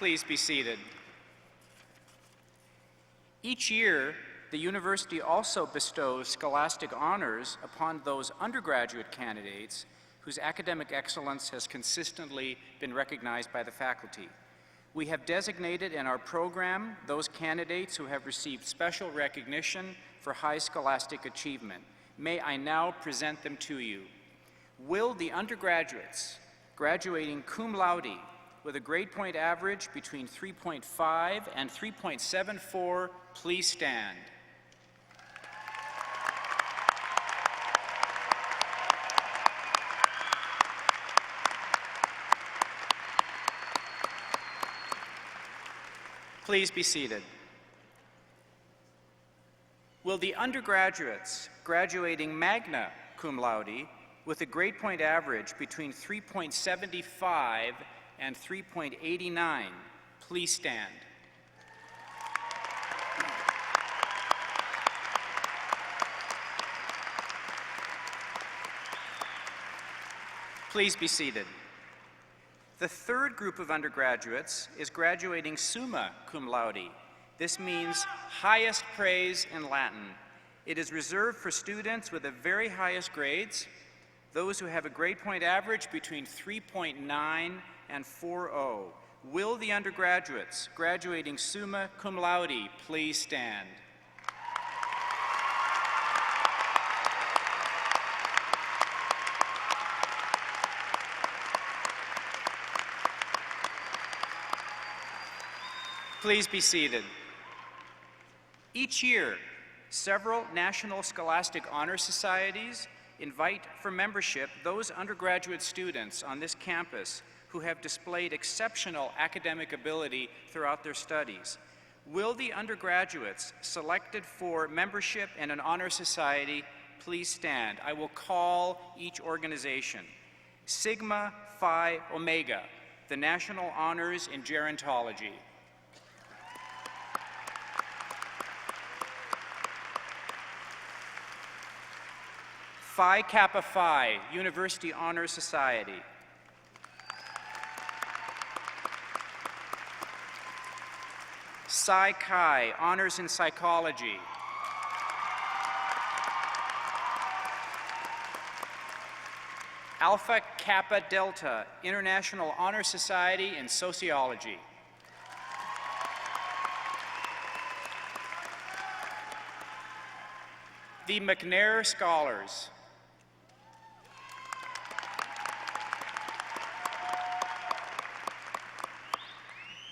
Please be seated. Each year, the university also bestows scholastic honors upon those undergraduate candidates whose academic excellence has consistently been recognized by the faculty. We have designated in our program those candidates who have received special recognition for high scholastic achievement. May I now present them to you. Will the undergraduates graduating cum laude with a grade point average between 3.5 and 3.74, please stand. Please be seated. Will the undergraduates graduating magna cum laude with a grade point average between 3.75 and 3.89, please stand. Please be seated. The third group of undergraduates is graduating summa cum laude. This means highest praise in Latin. It is reserved for students with the very highest grades, those who have a grade point average between 3.9 and 4.0. Will the undergraduates graduating summa cum laude please stand? Please be seated. Each year, several national scholastic honor societies invite for membership those undergraduate students on this campus who have displayed exceptional academic ability throughout their studies. Will the undergraduates selected for membership in an honor society please stand? I will call each organization. Sigma Phi Omega, the National Honors in Gerontology. Phi Kappa Phi, University Honor Society. Psi Chi, Honors in Psychology. Alpha Kappa Delta, International Honor Society in Sociology. The McNair Scholars.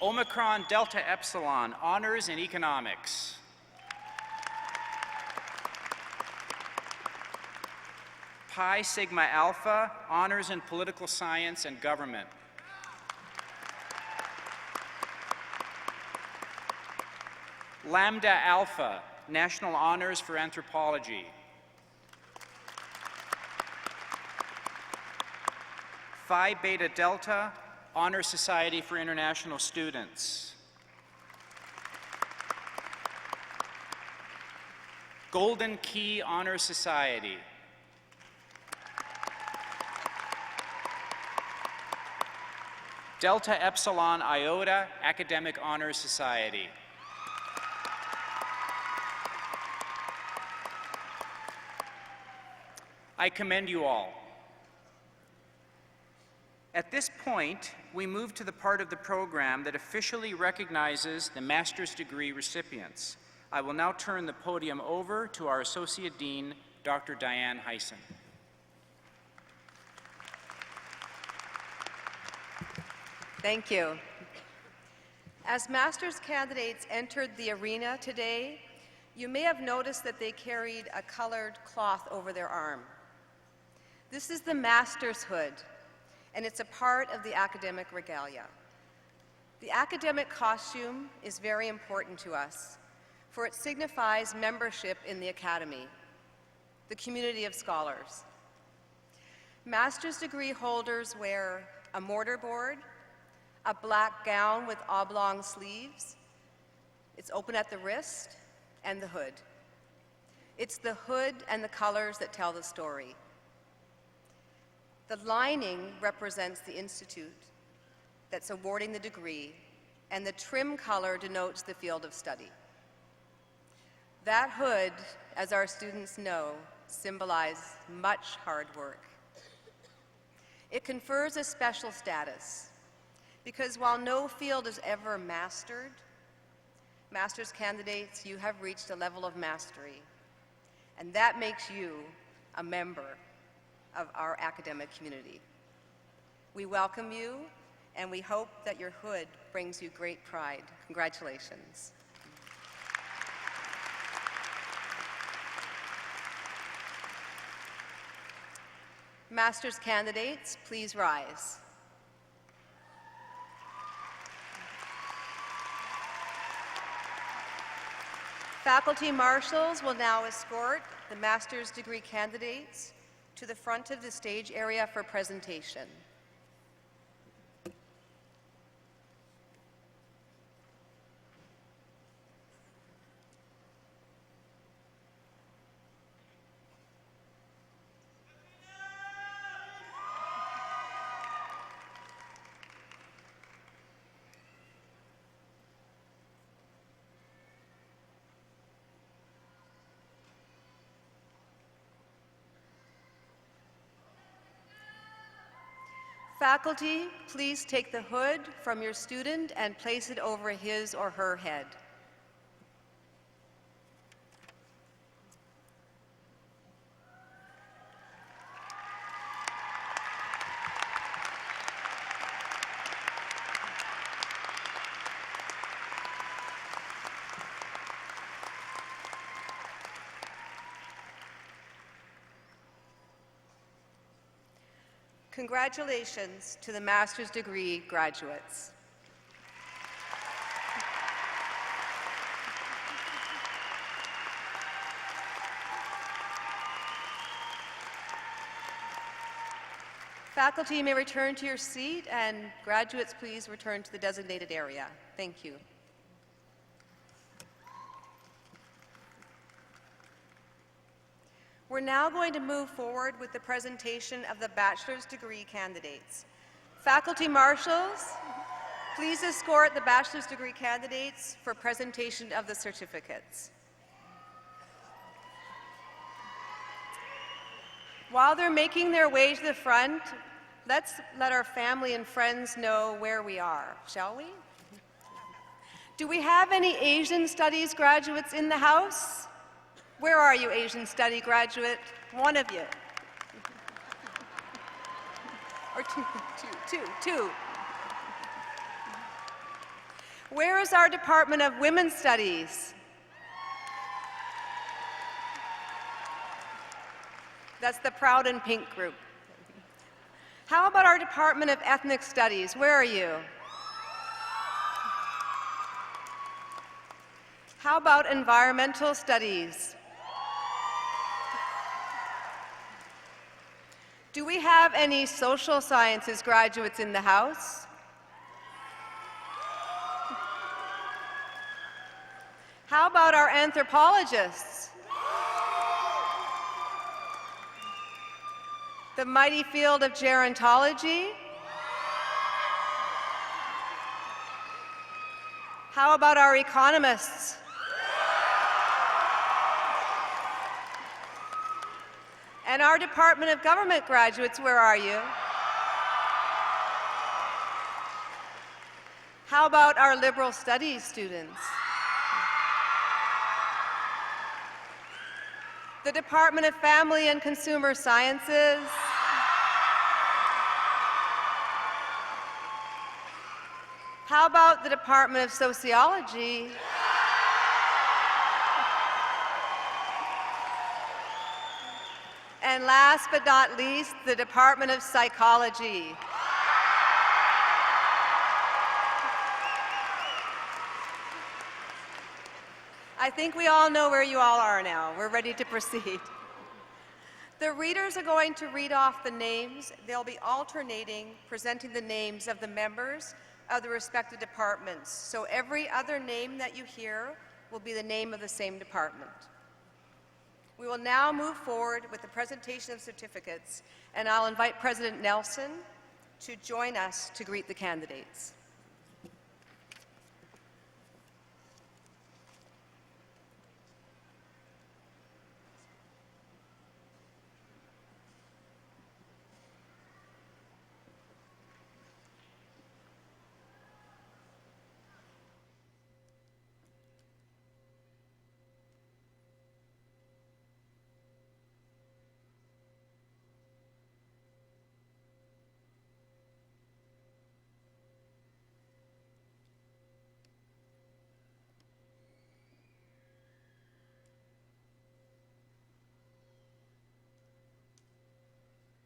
Omicron Delta Epsilon, Honors in Economics. Pi Sigma Alpha, Honors in Political Science and Government. Lambda Alpha, National Honors for Anthropology. Phi Beta Delta Honor Society for International Students. Golden Key Honor Society. Delta Epsilon Iota Academic Honor Society. I commend you all. At this point, we move to the part of the program that officially recognizes the master's degree recipients. I will now turn the podium over to our Associate Dean, Dr. Diane Heisen. Thank you. As master's candidates entered the arena today, you may have noticed that they carried a colored cloth over their arm. This is the master's hood, and it's a part of the academic regalia. The academic costume is very important to us, for it signifies membership in the academy, the community of scholars. Master's degree holders wear a mortarboard, a black gown with oblong sleeves. It's open at the wrist, and the hood. It's the hood and the colors that tell the story. The lining represents the institute that's awarding the degree, and the trim color denotes the field of study. That hood, as our students know, symbolizes much hard work. It confers a special status, because while no field is ever mastered, master's candidates, you have reached a level of mastery, and that makes you a member of our academic community. We welcome you, and we hope that your hood brings you great pride. Congratulations. Master's candidates, please rise. Faculty marshals will now escort the master's degree candidates to the front of the stage area for presentation. Faculty, please take the hood from your student and place it over his or her head. Congratulations to the master's degree graduates. Faculty may return to your seat, and graduates, please return to the designated area. Thank you. We're now going to move forward with the presentation of the bachelor's degree candidates. Faculty marshals, please escort the bachelor's degree candidates for presentation of the certificates. While they're making their way to the front, let's let our family and friends know where we are, shall we? Do we have any Asian Studies graduates in the house? Where are you, Asian Study graduate? One of you. Or two. Where is our Department of Women's Studies? That's the proud and pink group. How about our Department of Ethnic Studies? Where are you? How about Environmental Studies? Do we have any social sciences graduates in the house? How about our anthropologists? The mighty field of gerontology? How about our economists? And our Department of Government graduates, where are you? How about our liberal studies students? The Department of Family and Consumer Sciences? How about the Department of Sociology? And last but not least, the Department of Psychology. I think we all know where you all are now. We're ready to proceed. The readers are going to read off the names. They'll be alternating, presenting the names of the members of the respective departments. So every other name that you hear will be the name of the same department. We will now move forward with the presentation of certificates, and I'll invite President Nelson to join us to greet the candidates.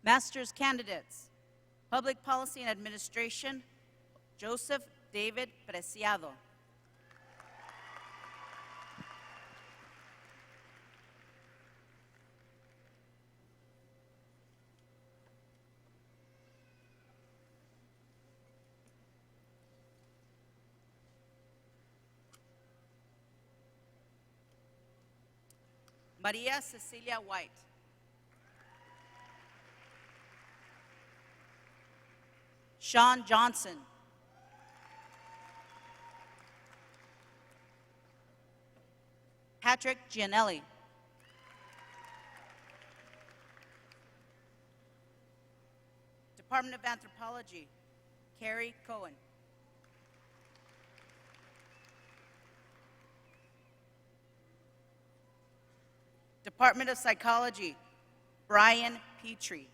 Master's candidates, Public Policy and Administration, Joseph David Preciado. Maria Cecilia White. Sean Johnson. Patrick Gianelli. Department of Anthropology, Carrie Cohen. Department of Psychology, Brian Petrie.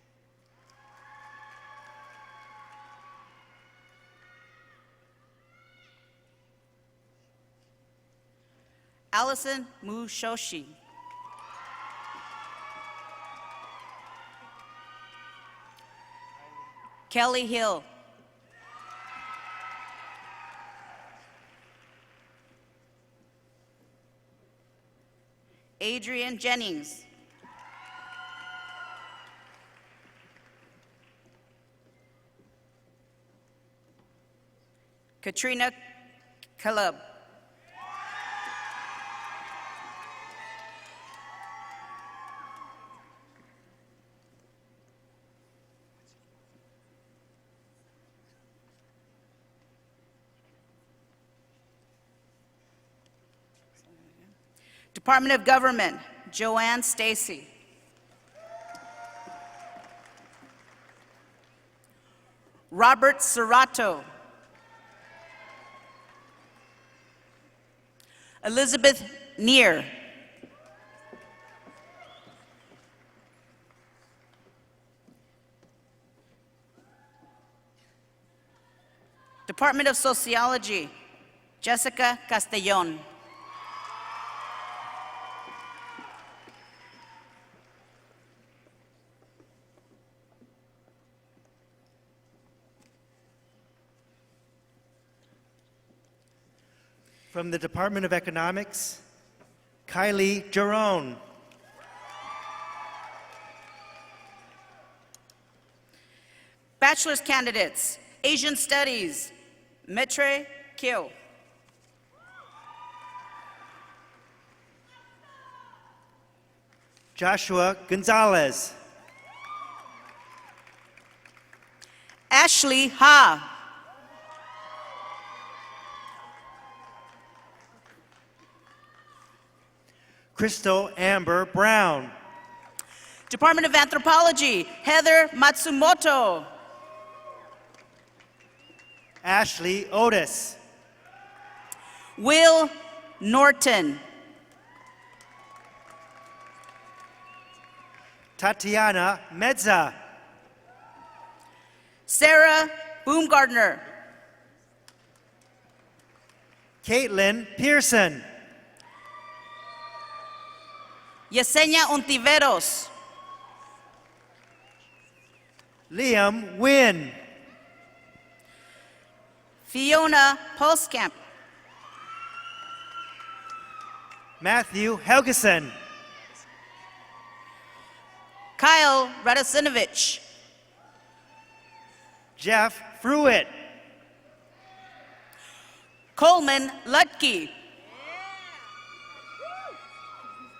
Allison Mushoshi. Kelly Hill. Adrian Jennings. Katrina Kalub. Department of Government, Joanne Stacy. Robert Serrato. Elizabeth Neer. Department of Sociology, Jessica Castellon. From the Department of Economics, Kylie Jerome. Bachelor's candidates, Asian Studies, Metre Kyo. Joshua Gonzalez. Ashley Ha. Crystal Amber Brown. Department of Anthropology, Heather Matsumoto. Ashley Otis. Will Norton. Tatiana Medza. Sarah Boomgardner. Caitlin Pearson. Yesenia Ontiveros. Liam Wynn. Fiona Postcamp. Matthew Helgeson. Kyle Radosinovich. Jeff Fruitt. Coleman Lutke.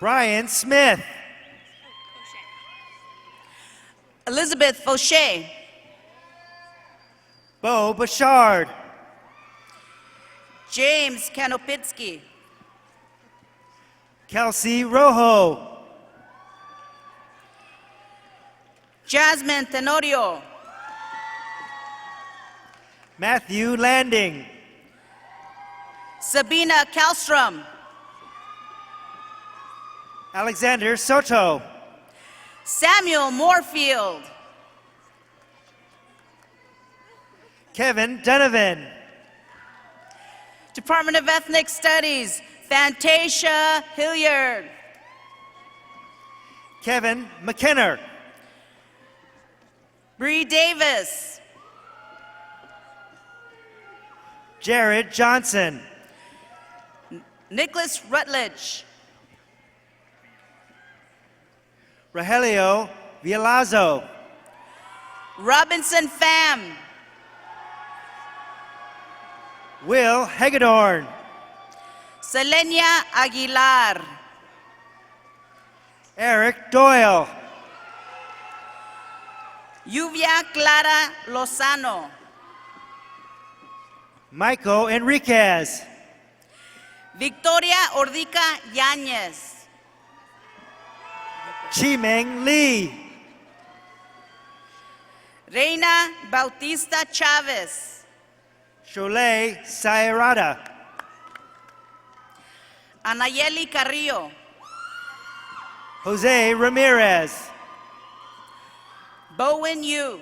Brian Smith. Elizabeth Fauché. Bo Bouchard. James Kanopitsky. Kelsey Rojo. Jasmine Tenorio. Matthew Landing. Sabina Kallstrom. Alexander Soto. Samuel Moorfield. Kevin Donovan. Department of Ethnic Studies, Fantasia Hilliard. Kevin McKenna. Bree Davis. Jared Johnson. Nicholas Rutledge. Rogelio Villalzo. Robinson Pham. Will Hagedorn. Selenia Aguilar. Eric Doyle. Lluvia Clara Lozano. Michael Enriquez. Victoria Ordica Yáñez. Chimeng Lee. Reina Bautista Chavez. Sholay Sayarada. Anayeli Carrillo. Jose Ramirez. Bowen Yu.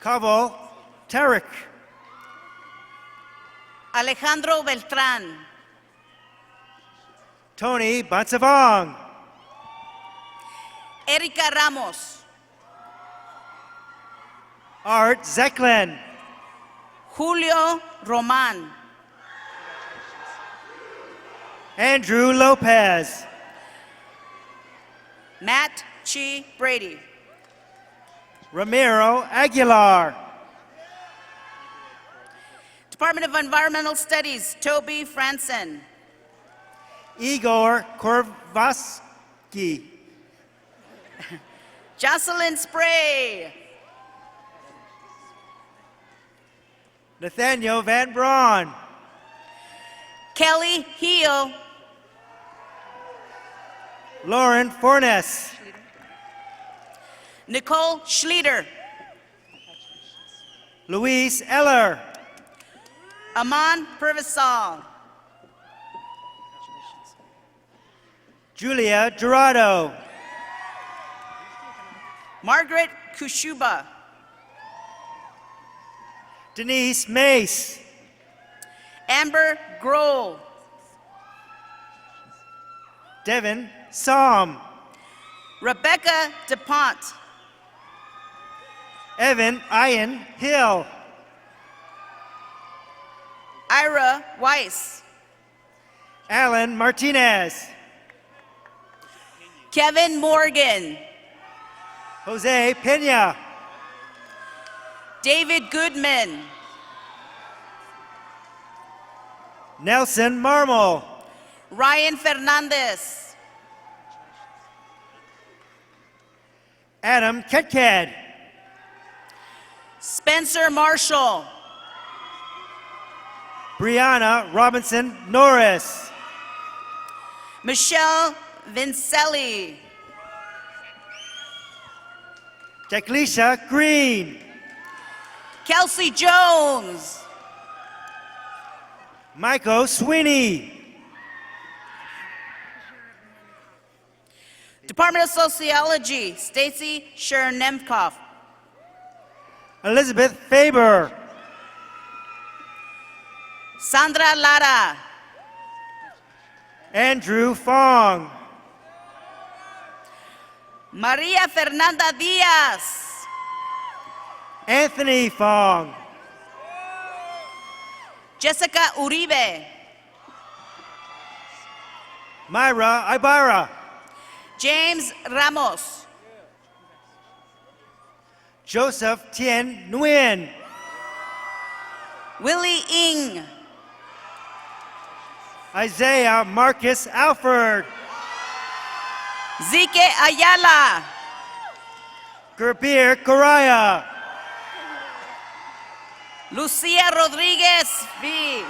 Kaval Tarek. Alejandro Beltrán. Tony Bansavong. Erika Ramos. Art Zeklin. Julio Roman. Andrew Lopez. Matt Chi Brady. Ramiro Aguilar. Department of Environmental Studies, Toby Franson. Igor Korvaski. Jocelyn Spray. Nathaniel Van Braun. Kelly Heel. Lauren Fornes. Nicole Schlieder. Luis Eller. Aman Purvisal. Julia Dorado. Margaret Kushuba. Denise Mace. Amber Grohl. Devin Som. Rebecca DuPont. Evan Ian Hill. Ira Weiss. Alan Martinez. Kevin Morgan. Jose Pena. David Goodman, Nelson Marmol, Ryan Fernandez, Adam Ketkad, Spencer Marshall, Brianna Robinson Norris, Michelle Vincelli, Jacquelisha Green, Kelsey Jones, Michael Sweeney, Department of Sociology, Stacy Chernemkov, Elizabeth Faber, Sandra Lara, Andrew Fong, Maria Fernanda Diaz, Anthony Fong, Jessica Uribe, Myra Ibarra, James Ramos, Joseph Tien Nguyen, Willie Ng, Isaiah Marcus Alford, Zike Ayala, Gerbir Correa, Lucia Rodriguez V,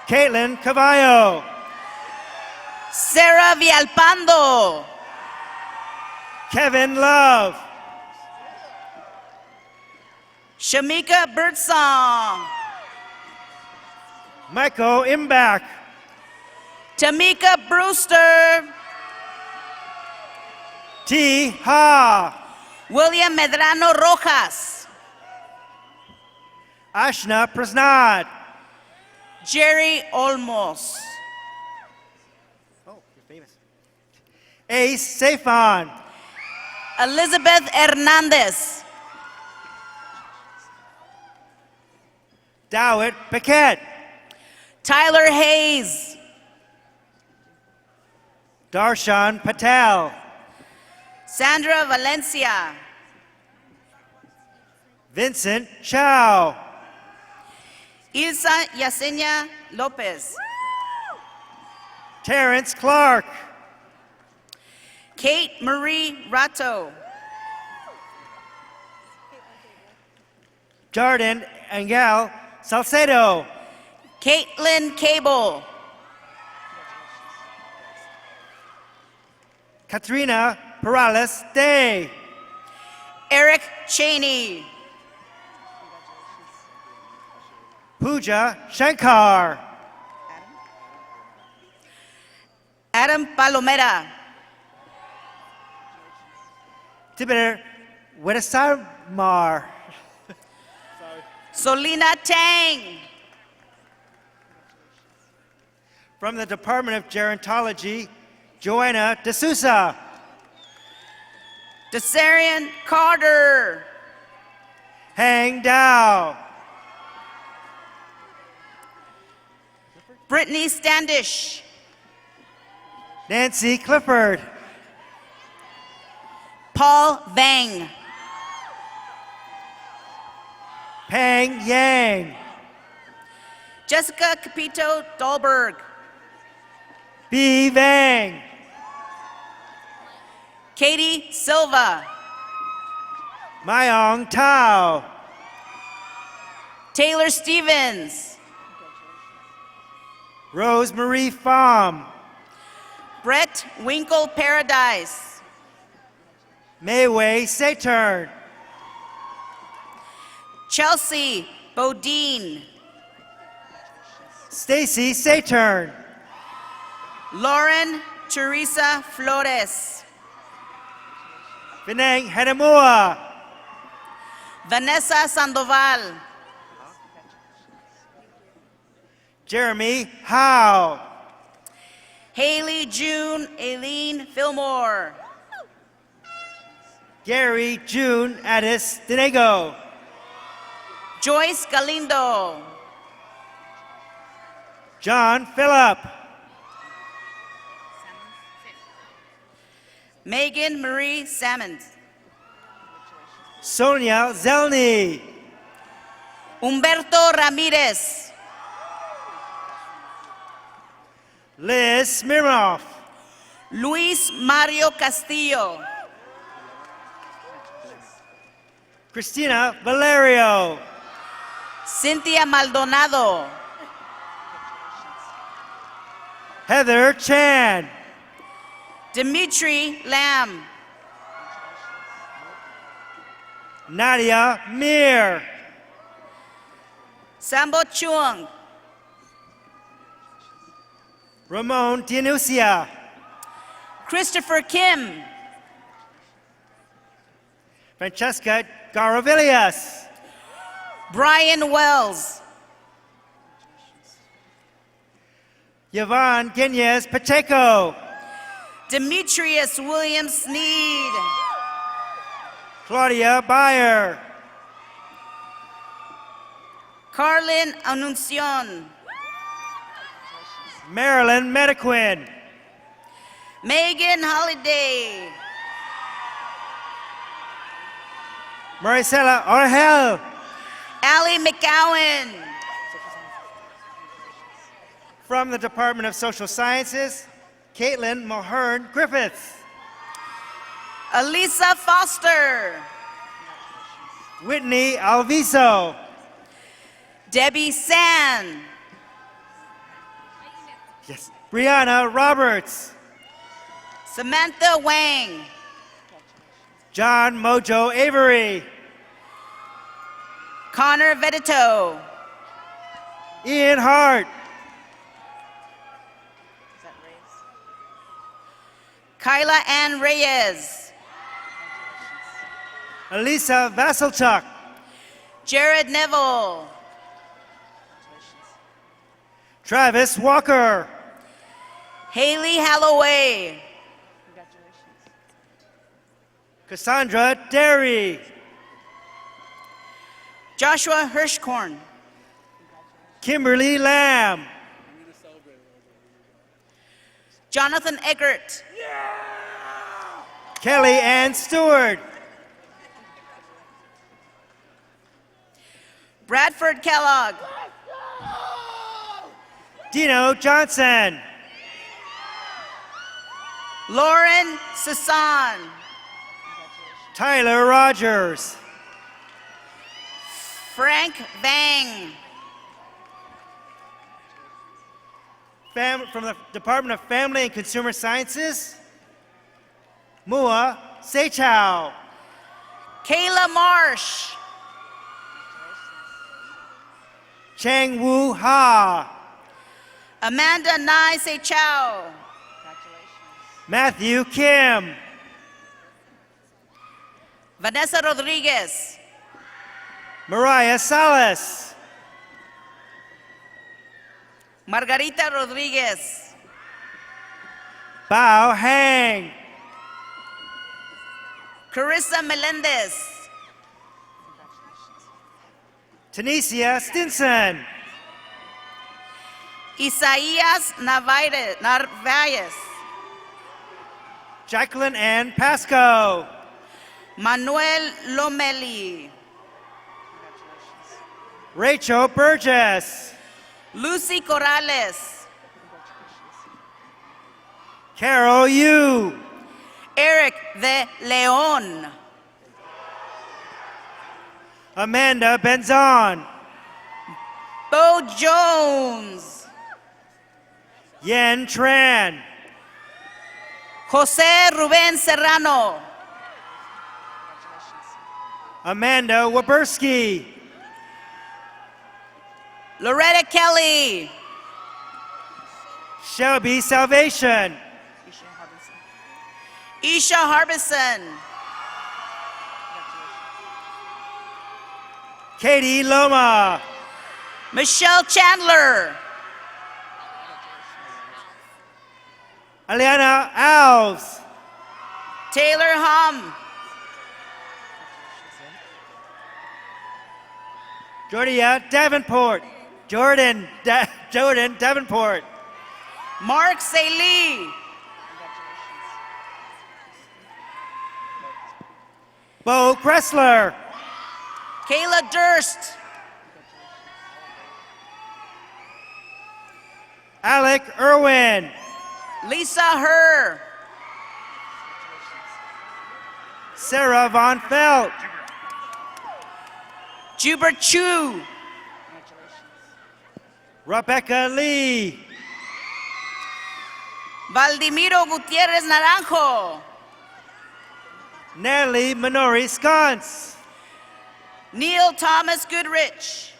Caitlin Cavallo, Sarah Villalpando, Kevin Love, Shamika Birdsong, Michael Imbach, Tamika Brewster, T. Ha, William Medrano Rojas, Ashna Prasnad, Jerry Olmos, Ace Safon, Elizabeth Hernandez, Dawit Paquette, Tyler Hayes, Darshan Patel, Sandra Valencia, Vincent Chow, Ilsa Yesenia Lopez, Terrence Clark, Kate Marie Ratto, Jordan Angel Salcedo, Caitlin Cable, Katrina Perales Day, Eric Cheney, Pooja Shankar, Adam Palomera, Tibet Wedasamar, Solina Tang, from the Department of Gerontology, Joanna D'Souza, Desarian Carter, Hang Dao, Brittany Standish, Nancy Clifford, Paul Vang, Pang Yang, Jessica Capito Dahlberg, B. Vang, Katie Silva, Myong Tao, Taylor Stevens, Rosemarie Pham, Brett Winkle Paradise, Mayway Saturn, Chelsea Bodine, Stacy Saturn, Lauren Teresa Flores, Vinang Hanamua, Vanessa Sandoval, Jeremy Howe, Haley June Aileen Fillmore, Gary June Addis Dinego, Joyce Galindo, John Phillip, Megan Marie Salmons, Sonia Zelny. Humberto Ramirez, Liz Smirnoff. Luis Mario Castillo, Cristina Valerio. Cynthia Maldonado, Heather Chan. Dimitri Lam, Nadia Mir. Sambo Chuang, Ramon Dianusia. Christopher Kim, Francesca Garavillas. Brian Wells, Yvonne Guinness Pacheco. Demetrius William Sneed, Claudia Bayer. Carlin Anuncion, Marilyn Mediquin. Megan Holiday, Maricela Orhel. Allie McGowan, From the Department of Social Sciences, Caitlin Mulhern Griffiths. Elisa Foster, Whitney Alviso. Debbie San, Yes. Brianna Roberts. Samantha Wang, John Mojo Avery. Connor Vedito, Ian Hart. Kyla Ann Reyes, Elisa Vasselchuk. Jared Neville, Travis Walker. Haley Halloway, Cassandra Derry. Joshua Hirschkorn, Kimberly Lamb. Jonathan Eggert, Kelly Ann Stewart. Bradford Kellogg, Dino Johnson. Lauren Sasan, Tyler Rogers. Frank Vang, From the Department of Family and Consumer Sciences, Mua Seichao. Kayla Marsh, Chang Woo Ha. Amanda Nai Seichao, Matthew Kim. Vanessa Rodriguez, Mariah Salas. Margarita Rodriguez, Bao Hang. Carissa Melendez, Tanisha Stinson. Isaías Narvaez, Jacqueline Ann Pasco. Manuel Lomeli, Rachel Burgess. Lucy Corrales, Carol Yu. Eric de Leon, Amanda Benzon. Bo Jones, Yen Tran. Jose Ruben Serrano, Amanda Waberski. Loretta Kelly, Shelby Salvation. Isha Harbison, Katie Loma. Michelle Chandler, Aliana Alves. Taylor Hum, Jordan Davenport. Mark Saley, Bo Gressler. Kayla Durst, Alec Irwin. Lisa Herr, Sarah Von Felt. Jubert Chu, Rebecca Lee. Valdimiro Gutierrez Naranjo, Natalie Minori Sconce. Neil Thomas Goodrich,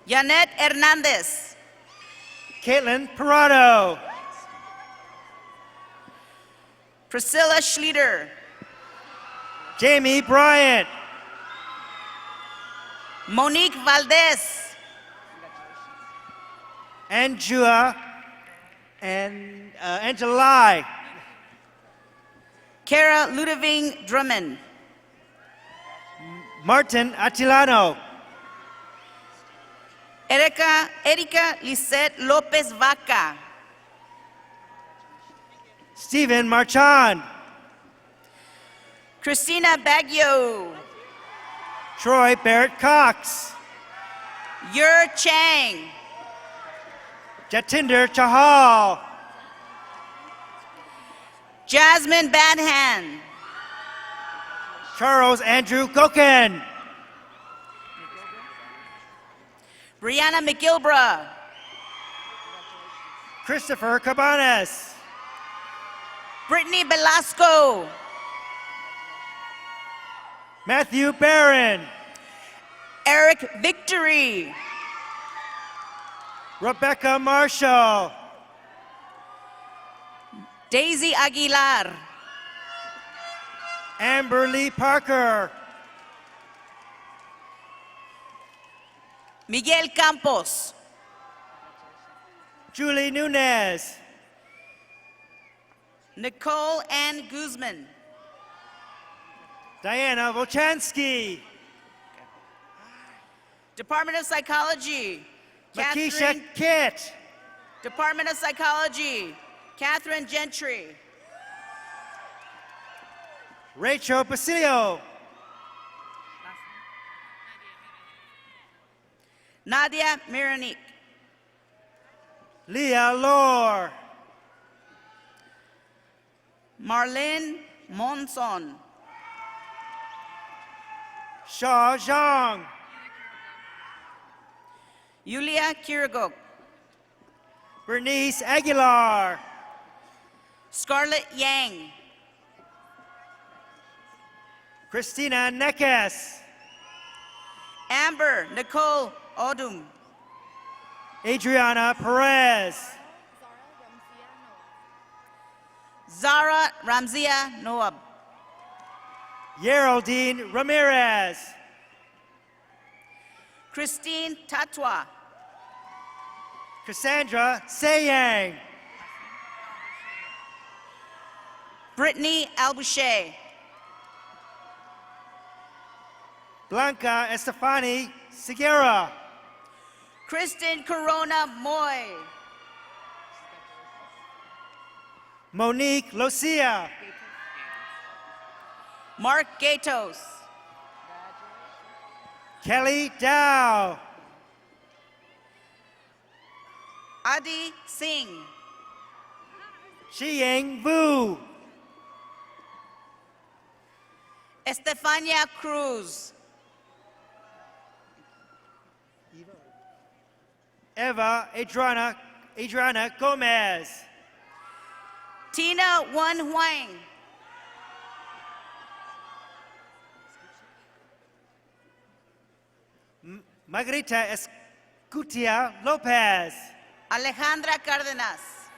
Janet Hernandez, Caitlin Parado. Priscilla Schlieder, Jamie Bryant. Monique Valdez, Angela and Angelai. Kara Ludovine Drummond, Martin Atilano. Erika Lisette Lopez Vaca, Stephen Marchand. Christina Baggio, Troy Barrett Cox. Yer Chang, Jatinder Chahal. Jasmine Badhan, Charles Andrew Goken. Brianna McGilbra, Christopher Cabanas. Brittany Velasco, Matthew Barron. Eric Victory, Rebecca Marshall. Daisy Aguilar, Amber Lee Parker. Miguel Campos, Julie Nunez. Nicole Ann Guzman, Diana Volchansky. Department of Psychology, Makisha Kitt. Department of Psychology, Catherine Gentry, Rachel Basilio. Nadia Miranik, Leah Lore. Marlene Monson, Shaw Zhang. Yulia Kirigok, Bernice Aguilar. Scarlett Yang, Christina Neckes. Amber Nicole Odum, Adriana Perez. Zara Ramzia Noab, Geraldine Ramirez. Christine Tatwa, Cassandra Sayang. Brittany Alboucher, Blanca Estefani Seguera. Kristen Corona Moy, Monique Lucia. Mark Gatos, Kelly Dow. Adi Singh, Xiying Vu. Estefania Cruz, Eva Adriana Gomez. Tina Wan Huang, Margarita Escutia Lopez. Alejandra Cárdenas,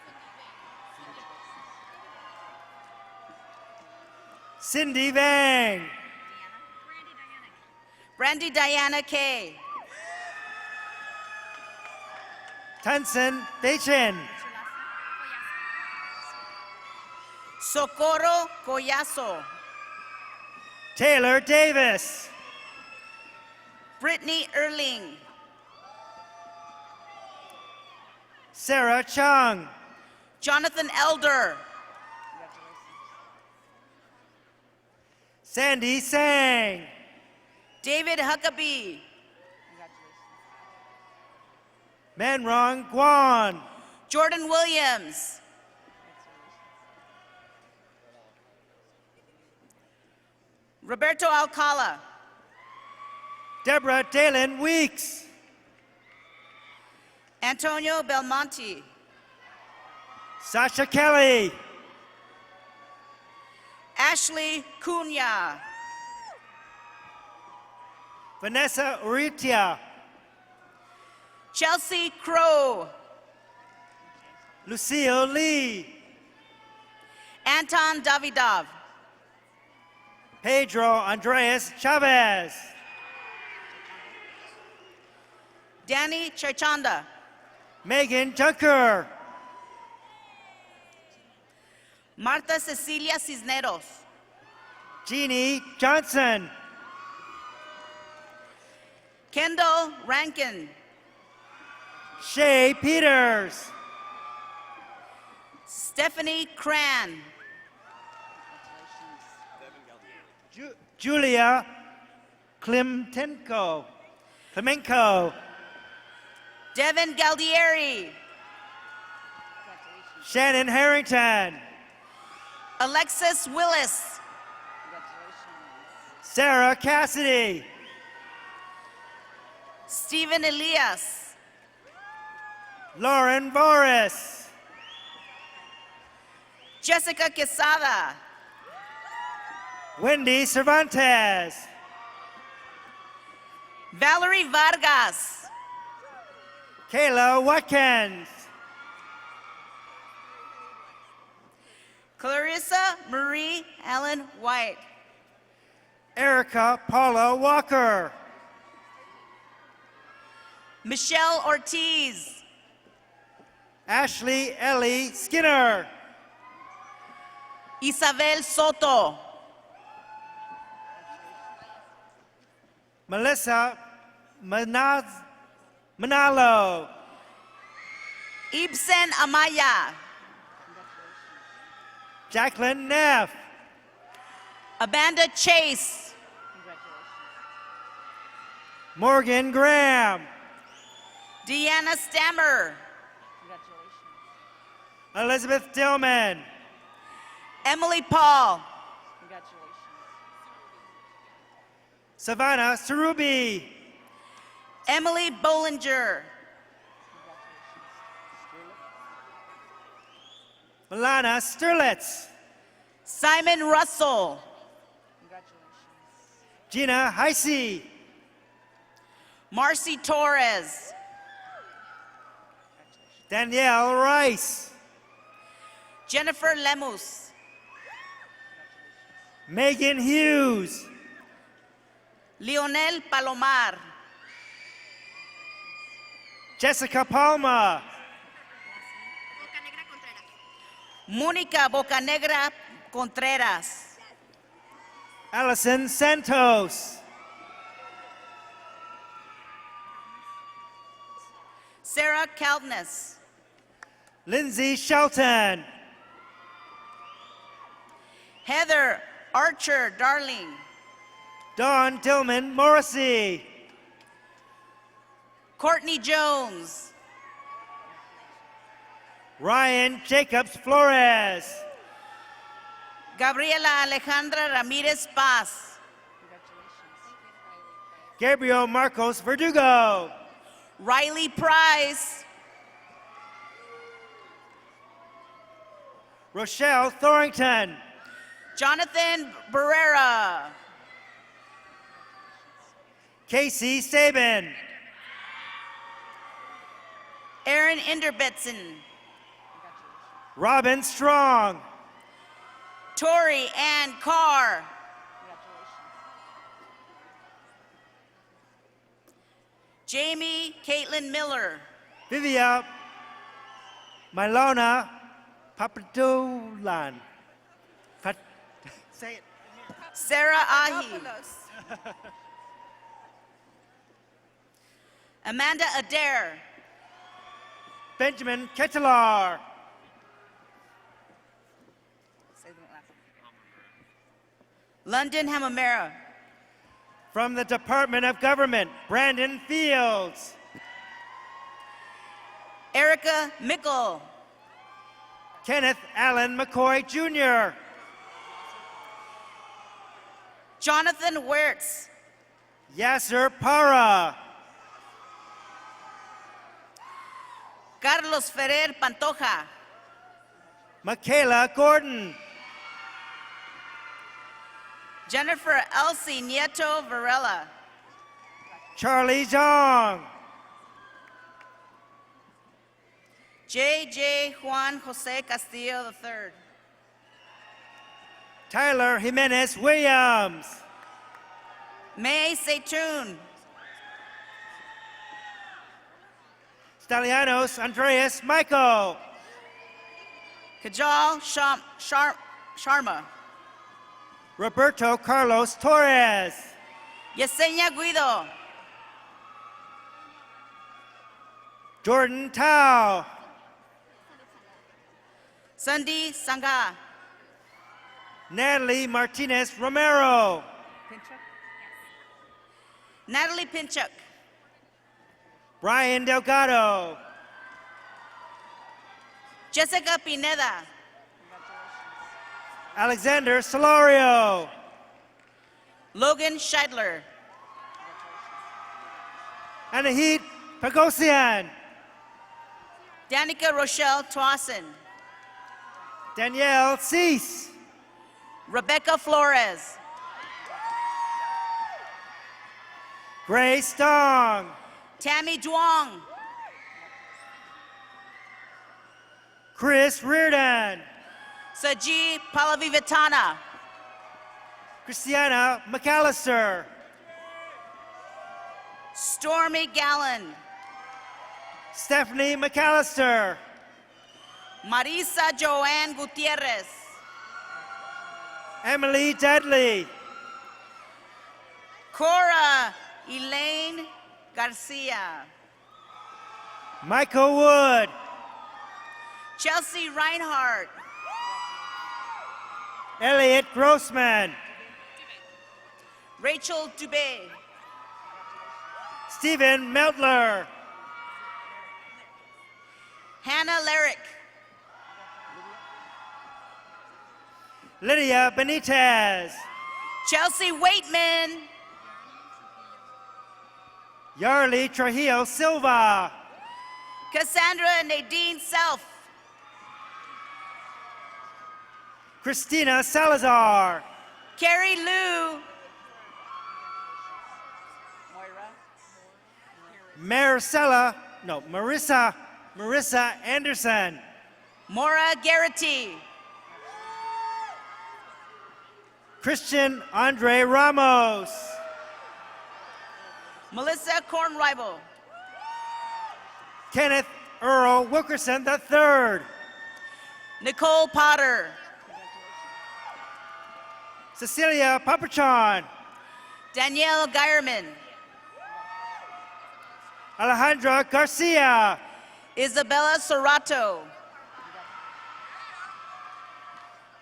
Cindy Vang. Brandy Diana Kay, Tansen Dechen. Socorro Collazo, Taylor Davis. Brittany Erling, Sarah Chung. Jonathan Elder. Sandy Sang. David Huckabee. Manrong Guan. Jordan Williams. Roberto Alcala. Deborah Dalen Weeks. Antonio Belmonte. Sasha Kelly. Ashley Cunha. Vanessa Uritia. Chelsea Crow. Lucille Lee. Anton Davidov. Pedro Andreas Chavez. Danny Chachanda. Megan Junker. Marta Cecilia Cisneros. Jeannie Johnson. Kendall Rankin. Shay Peters. Stephanie Cran. Julia Clemenco. Devin Galdieri. Shannon Harrington. Alexis Willis. Sarah Cassidy. Stephen Elias. Lauren Boris. Jessica Quesada. Wendy Cervantes. Valerie Vargas. Kayla Watkins. Clarissa Marie Ellen White. Erica Paula Walker. Michelle Ortiz. Ashley Ellie Skinner. Isabel Soto. Melissa Manalo. Ibsen Amaya. Jacqueline Neff. Amanda Chase. Morgan Graham. Deanna Stammer. Elizabeth Dillman. Emily Paul. Savannah Sarubi. Emily Bollinger. Milana Sturlitz. Simon Russell. Gina Heisey. Marcy Torres. Danielle Rice. Jennifer Lemus. Megan Hughes. Leonel Palomar. Jessica Palma. Mónica Bocanegra Contreras. Allison Santos. Sarah Kaltness. Lindsay Shelton. Heather Archer Darling. Dawn Tillman Morrissey. Courtney Jones. Ryan Jacobs Flores. Gabriela Alejandra Ramirez Paz. Gabriel Marcos Verdugo. Riley Price. Rochelle Thorington. Jonathan Barrera. Casey Sabin. Aaron Inderbitson. Robin Strong. Tori Ann Carr. Jamie Caitlin Miller. Vivia Milona Papadoulan. Say it. Sarah Ahi. Amanda Adair. Benjamin Ketelar. London Hamamera. From the Department of Government, Brandon Fields. Erica Mickle. Kenneth Allen McCoy Jr. Jonathan Wertz. Yasser Para. Carlos Ferrer Pantoja. Michaela Gordon. Jennifer Elsie Nieto Varela. Charlie Zhang. J.J. Juan Jose Castillo III. Tyler Jimenez Williams. May Seitun. Stalianos Andreas Michael. Kajal Sharma. Roberto Carlos Torres. Yesenia Guido. Jordan Tao. Sundi Sangha. Natalie Martinez Romero. Natalie Pinchuk. Brian Delgado. Jessica Pineda. Alexander Solorio. Logan Scheidler. Anahit Pagosian. Danica Rochelle Twassen. Danielle Cease. Rebecca Flores. Grace Dong. Tammy Duong. Chris Reardon. Saji Palavivatana. Christiana McAllister. Stormy Gallen. Stephanie McAllister. Marisa Joanne Gutierrez. Emily Dudley. Cora Elaine Garcia. Michael Wood. Chelsea Reinhardt. Elliot Grossman. Rachel Dubé. Stephen Meltler. Hannah Larrick. Lydia Benitez. Chelsea Waitman. Yarly Trujillo Silva. Cassandra Nadine Self. Christina Salazar. Carrie Lou. Marissa Anderson. Maura Garrity. Christian Andre Ramos. Melissa Kornreibel. Kenneth Earl Wilkerson III. Nicole Potter. Cecilia Papachon. Danielle Geierman. Alejandra Garcia. Isabella Sorato.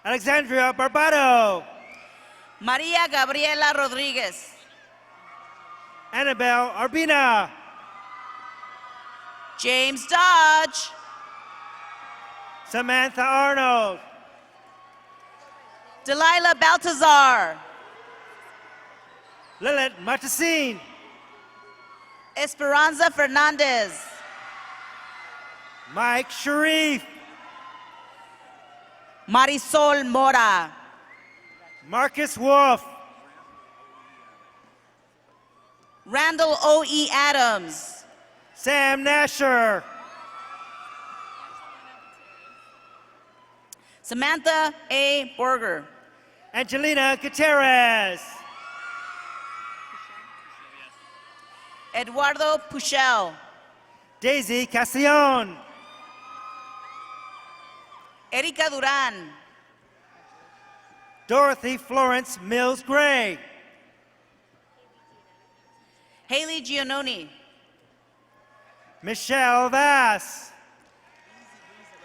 Alexandria Barbado. Maria Gabriela Rodriguez. Annabelle Arbina. James Dodge. Samantha Arnold. Delilah Baltazar. Lilith Matasin. Esperanza Fernandez. Mike Sharif. Marisol Mora. Marcus Wolf. Randall O.E. Adams. Sam Nasher. Samantha A. Borger. Angelina Gutierrez. Eduardo Puchel. Daisy Castillon. Erika Duran. Dorothy Florence Mills Gray. Haley Giannoni. Michelle Vass.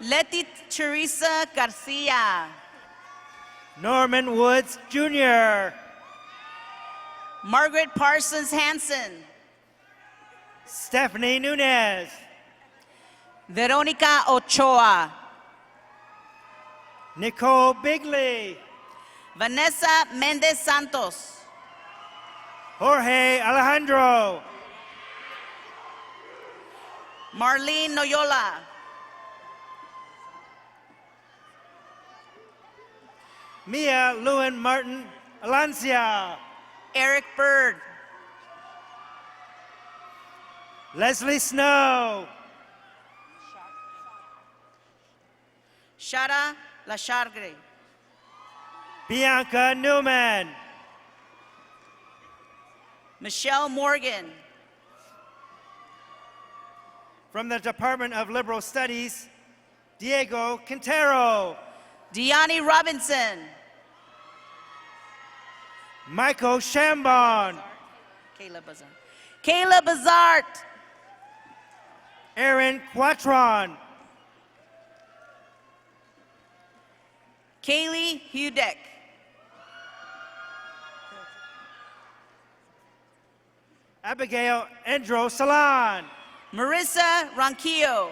Letty Teresa Garcia. Norman Woods Jr., Margaret Parsons Hanson, Stephanie Nunez, Veronica Ochoa, Nicole Bigley, Vanessa Mendez Santos, Jorge Alejandro, Marlene Noyola, Mia Lewin Martin Alancia, Eric Bird, Leslie Snow, Shara Lachargre, Bianca Newman, Michelle Morgan, from the Department of Liberal Studies, Diego Quintero, Deani Robinson, Michael Shambon, Kayla Bazart, Aaron Quatron, Kaylee Hudek, Abigail Endro Salon, Marissa Ronquillo,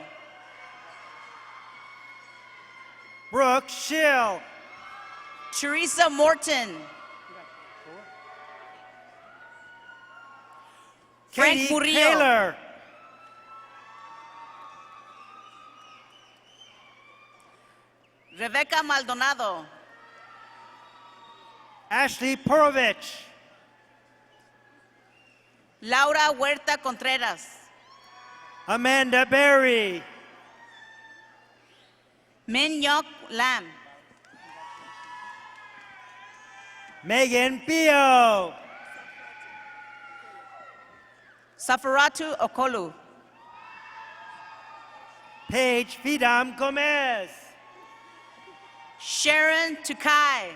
Brooke Schill, Teresa Morton, Frank Katie Murillo, Taylor, Rebecca Maldonado, Ashley Porovich, Laura Huerta Contreras, Amanda Berry, Min Yok Lam, Megan Pio, Safaratu Okolu, Paige Fidam Gomez, Sharon Tukai,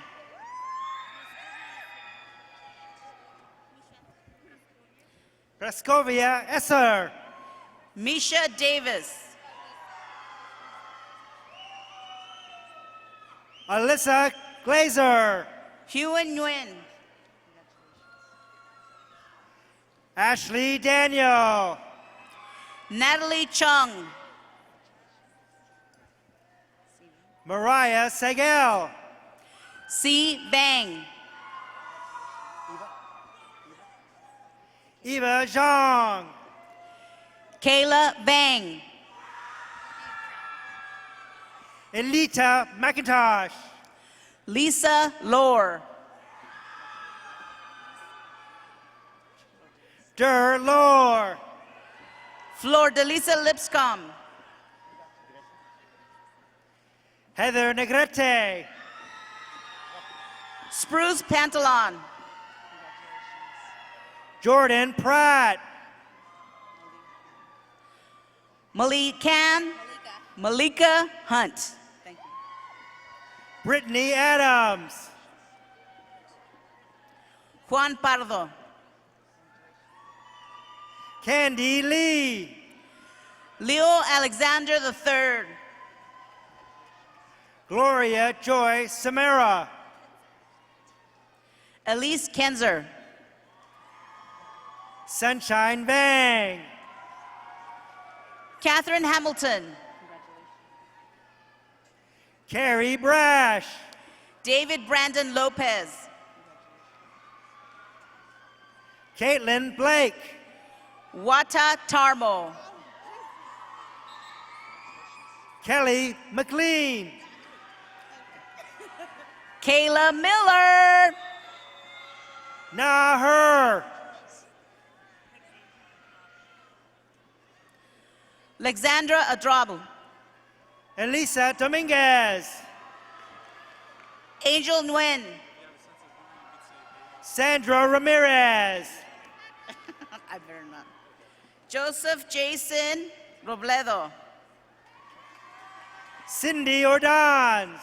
Praskovia Esser, Misha Davis, Alyssa Glazer, Huen Nguyen, Ashley Daniel, Natalie Chung, Mariah Segel, C. Bang, Eva Zhang, Kayla Bang, Elita McIntosh, Lisa Lohr, Der Lore, Flor de Lisa Lipscomb, Heather Negrete, Spruce Pantalon, Jordan Pratt, Malika Hunt, Brittany Adams, Juan Pardo, Candy Lee, Leo Alexander III, Gloria Joy Samara, Elise Kenzer, Sunshine Vang, Catherine Hamilton, Carrie Brash, David Brandon Lopez, Caitlin Blake, Wata Tarmo, Kelly McLean, Kayla Miller, Naher, Alexandra Adrabu, Elisa Dominguez, Angel Nguyen, Sandra Ramirez, I better not, Joseph Jason Robledo, Cindy Ordonez,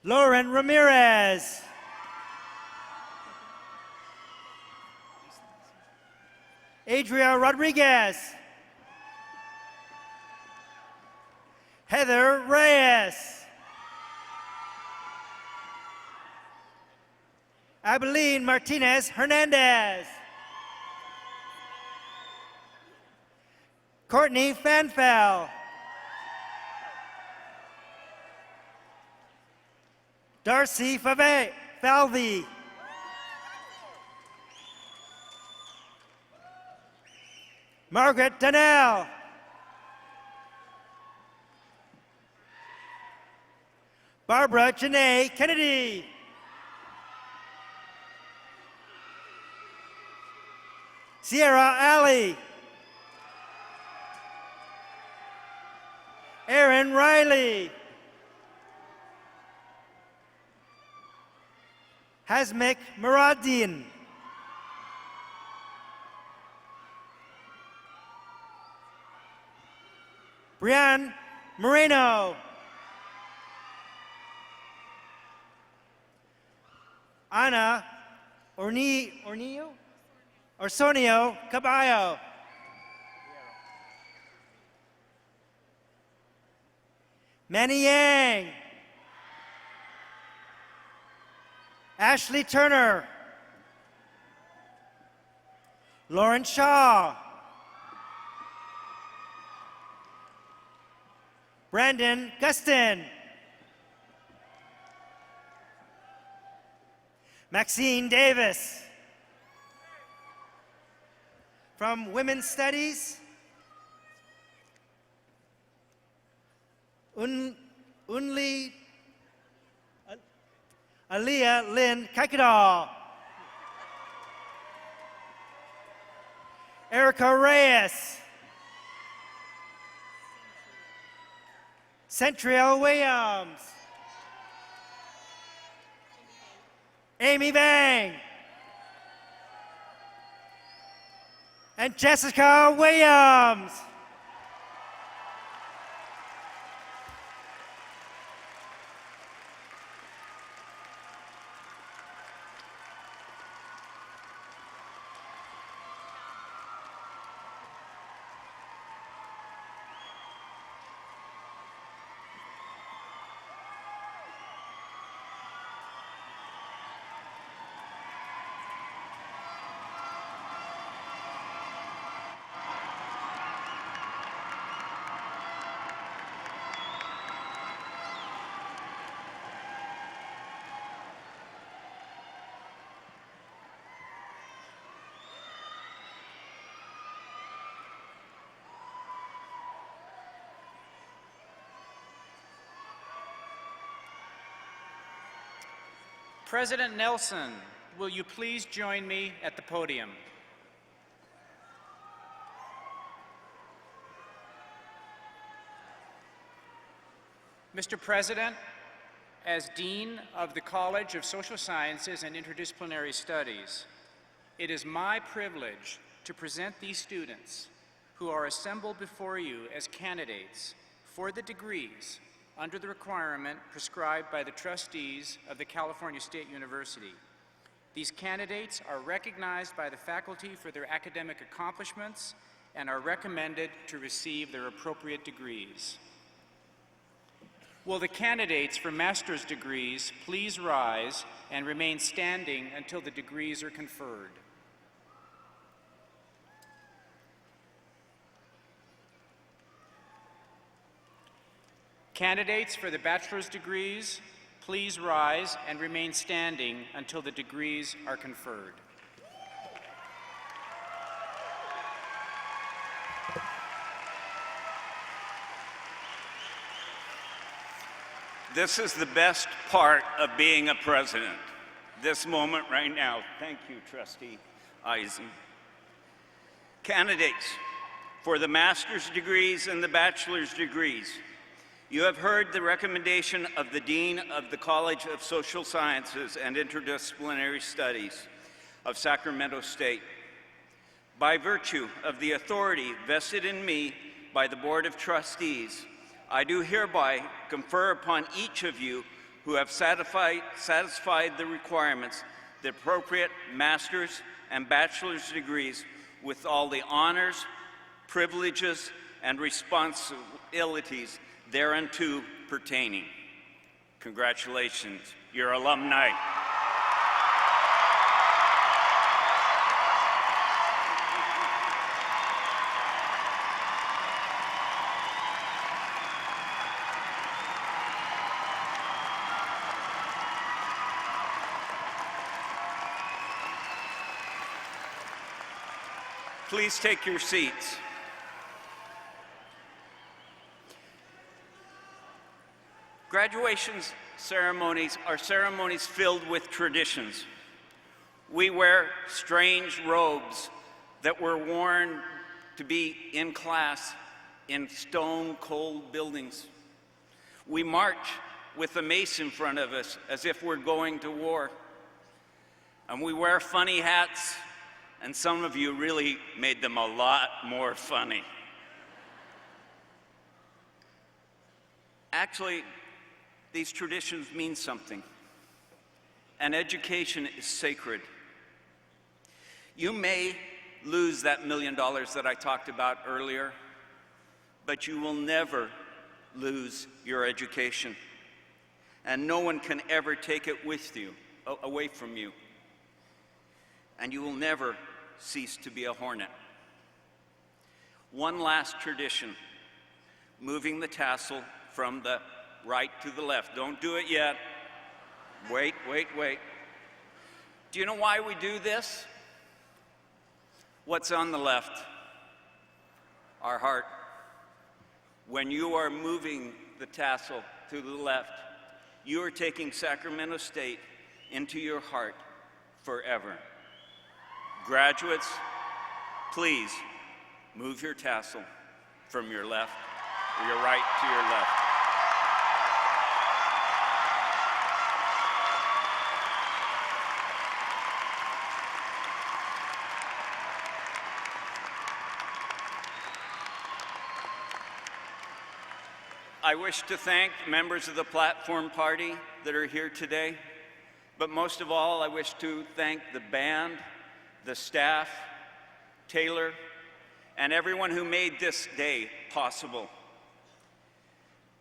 Lauren Ramirez, Adria Rodriguez, Heather Reyes. Abilene Martinez Hernandez. Courtney Fanfell. Darcy Falvey. Margaret Donnell. Barbara Janae Kennedy. Sierra Alley. Aaron Riley. Hazmik Muradin. Brianne Moreno. Ana Orsonio Caballo. Manny Yang. Ashley Turner. Lauren Shaw. Brandon Gustin. Maxine Davis. From Women's Studies, Unli Aliyah Lynn Kaikadal. Erica Reyes. Centriel Williams. Amy Bang. And Jessica Williams. President Nelson, will you please join me at the podium? Mr. President, as Dean of the College of Social Sciences and Interdisciplinary Studies, it is my privilege to present these students who are assembled before you as candidates for the degrees under the requirement prescribed by the trustees of the California State University. These candidates are recognized by the faculty for their academic accomplishments and are recommended to receive their appropriate degrees. Will the candidates for master's degrees please rise and remain standing until the degrees are conferred? Candidates for the bachelor's degrees, please rise and remain standing until the degrees are conferred. This is the best part of being a president. This moment right now. Thank you, Trustee Eisen. Candidates for the master's degrees and the bachelor's degrees, you have heard the recommendation of the Dean of the College of Social Sciences and Interdisciplinary Studies of Sacramento State. By virtue of the authority vested in me by the Board of Trustees, I do hereby confer upon each of you who have satisfied the requirements the appropriate master's and bachelor's degrees with all the honors, privileges, and responsibilities thereunto pertaining. Congratulations, you're alumni. Please take your seats. Graduation ceremonies are ceremonies filled with traditions. We wear strange robes that were worn to be in class in stone-cold buildings. We march with a mace in front of us as if we're going to war. And we wear funny hats, and some of you really made them a lot more funny. Actually, these traditions mean something, and education is sacred. You may lose that $1 million that I talked about earlier, but you will never lose your education, and no one can ever take it with you, away from you, and you will never cease to be a Hornet. One last tradition, moving the tassel from the right to the left. Don't do it yet. Wait, wait, wait. Do you know why we do this? What's on the left? Our heart. When you are moving the tassel to the left, you are taking Sacramento State into your heart forever. Graduates, please move your tassel from your left or your right to your left. I wish to thank members of the platform party that are here today, but most of all, I wish to thank the band, the staff, Taylor, and everyone who made this day possible.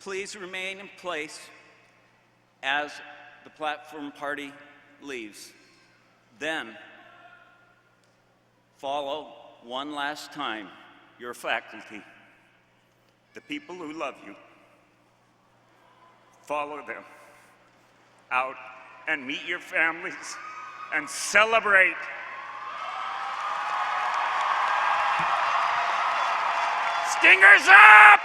Please remain in place as the platform party leaves. Then, follow one last time your faculty, the people who love you. Follow them out and meet your families and celebrate. Stingers up!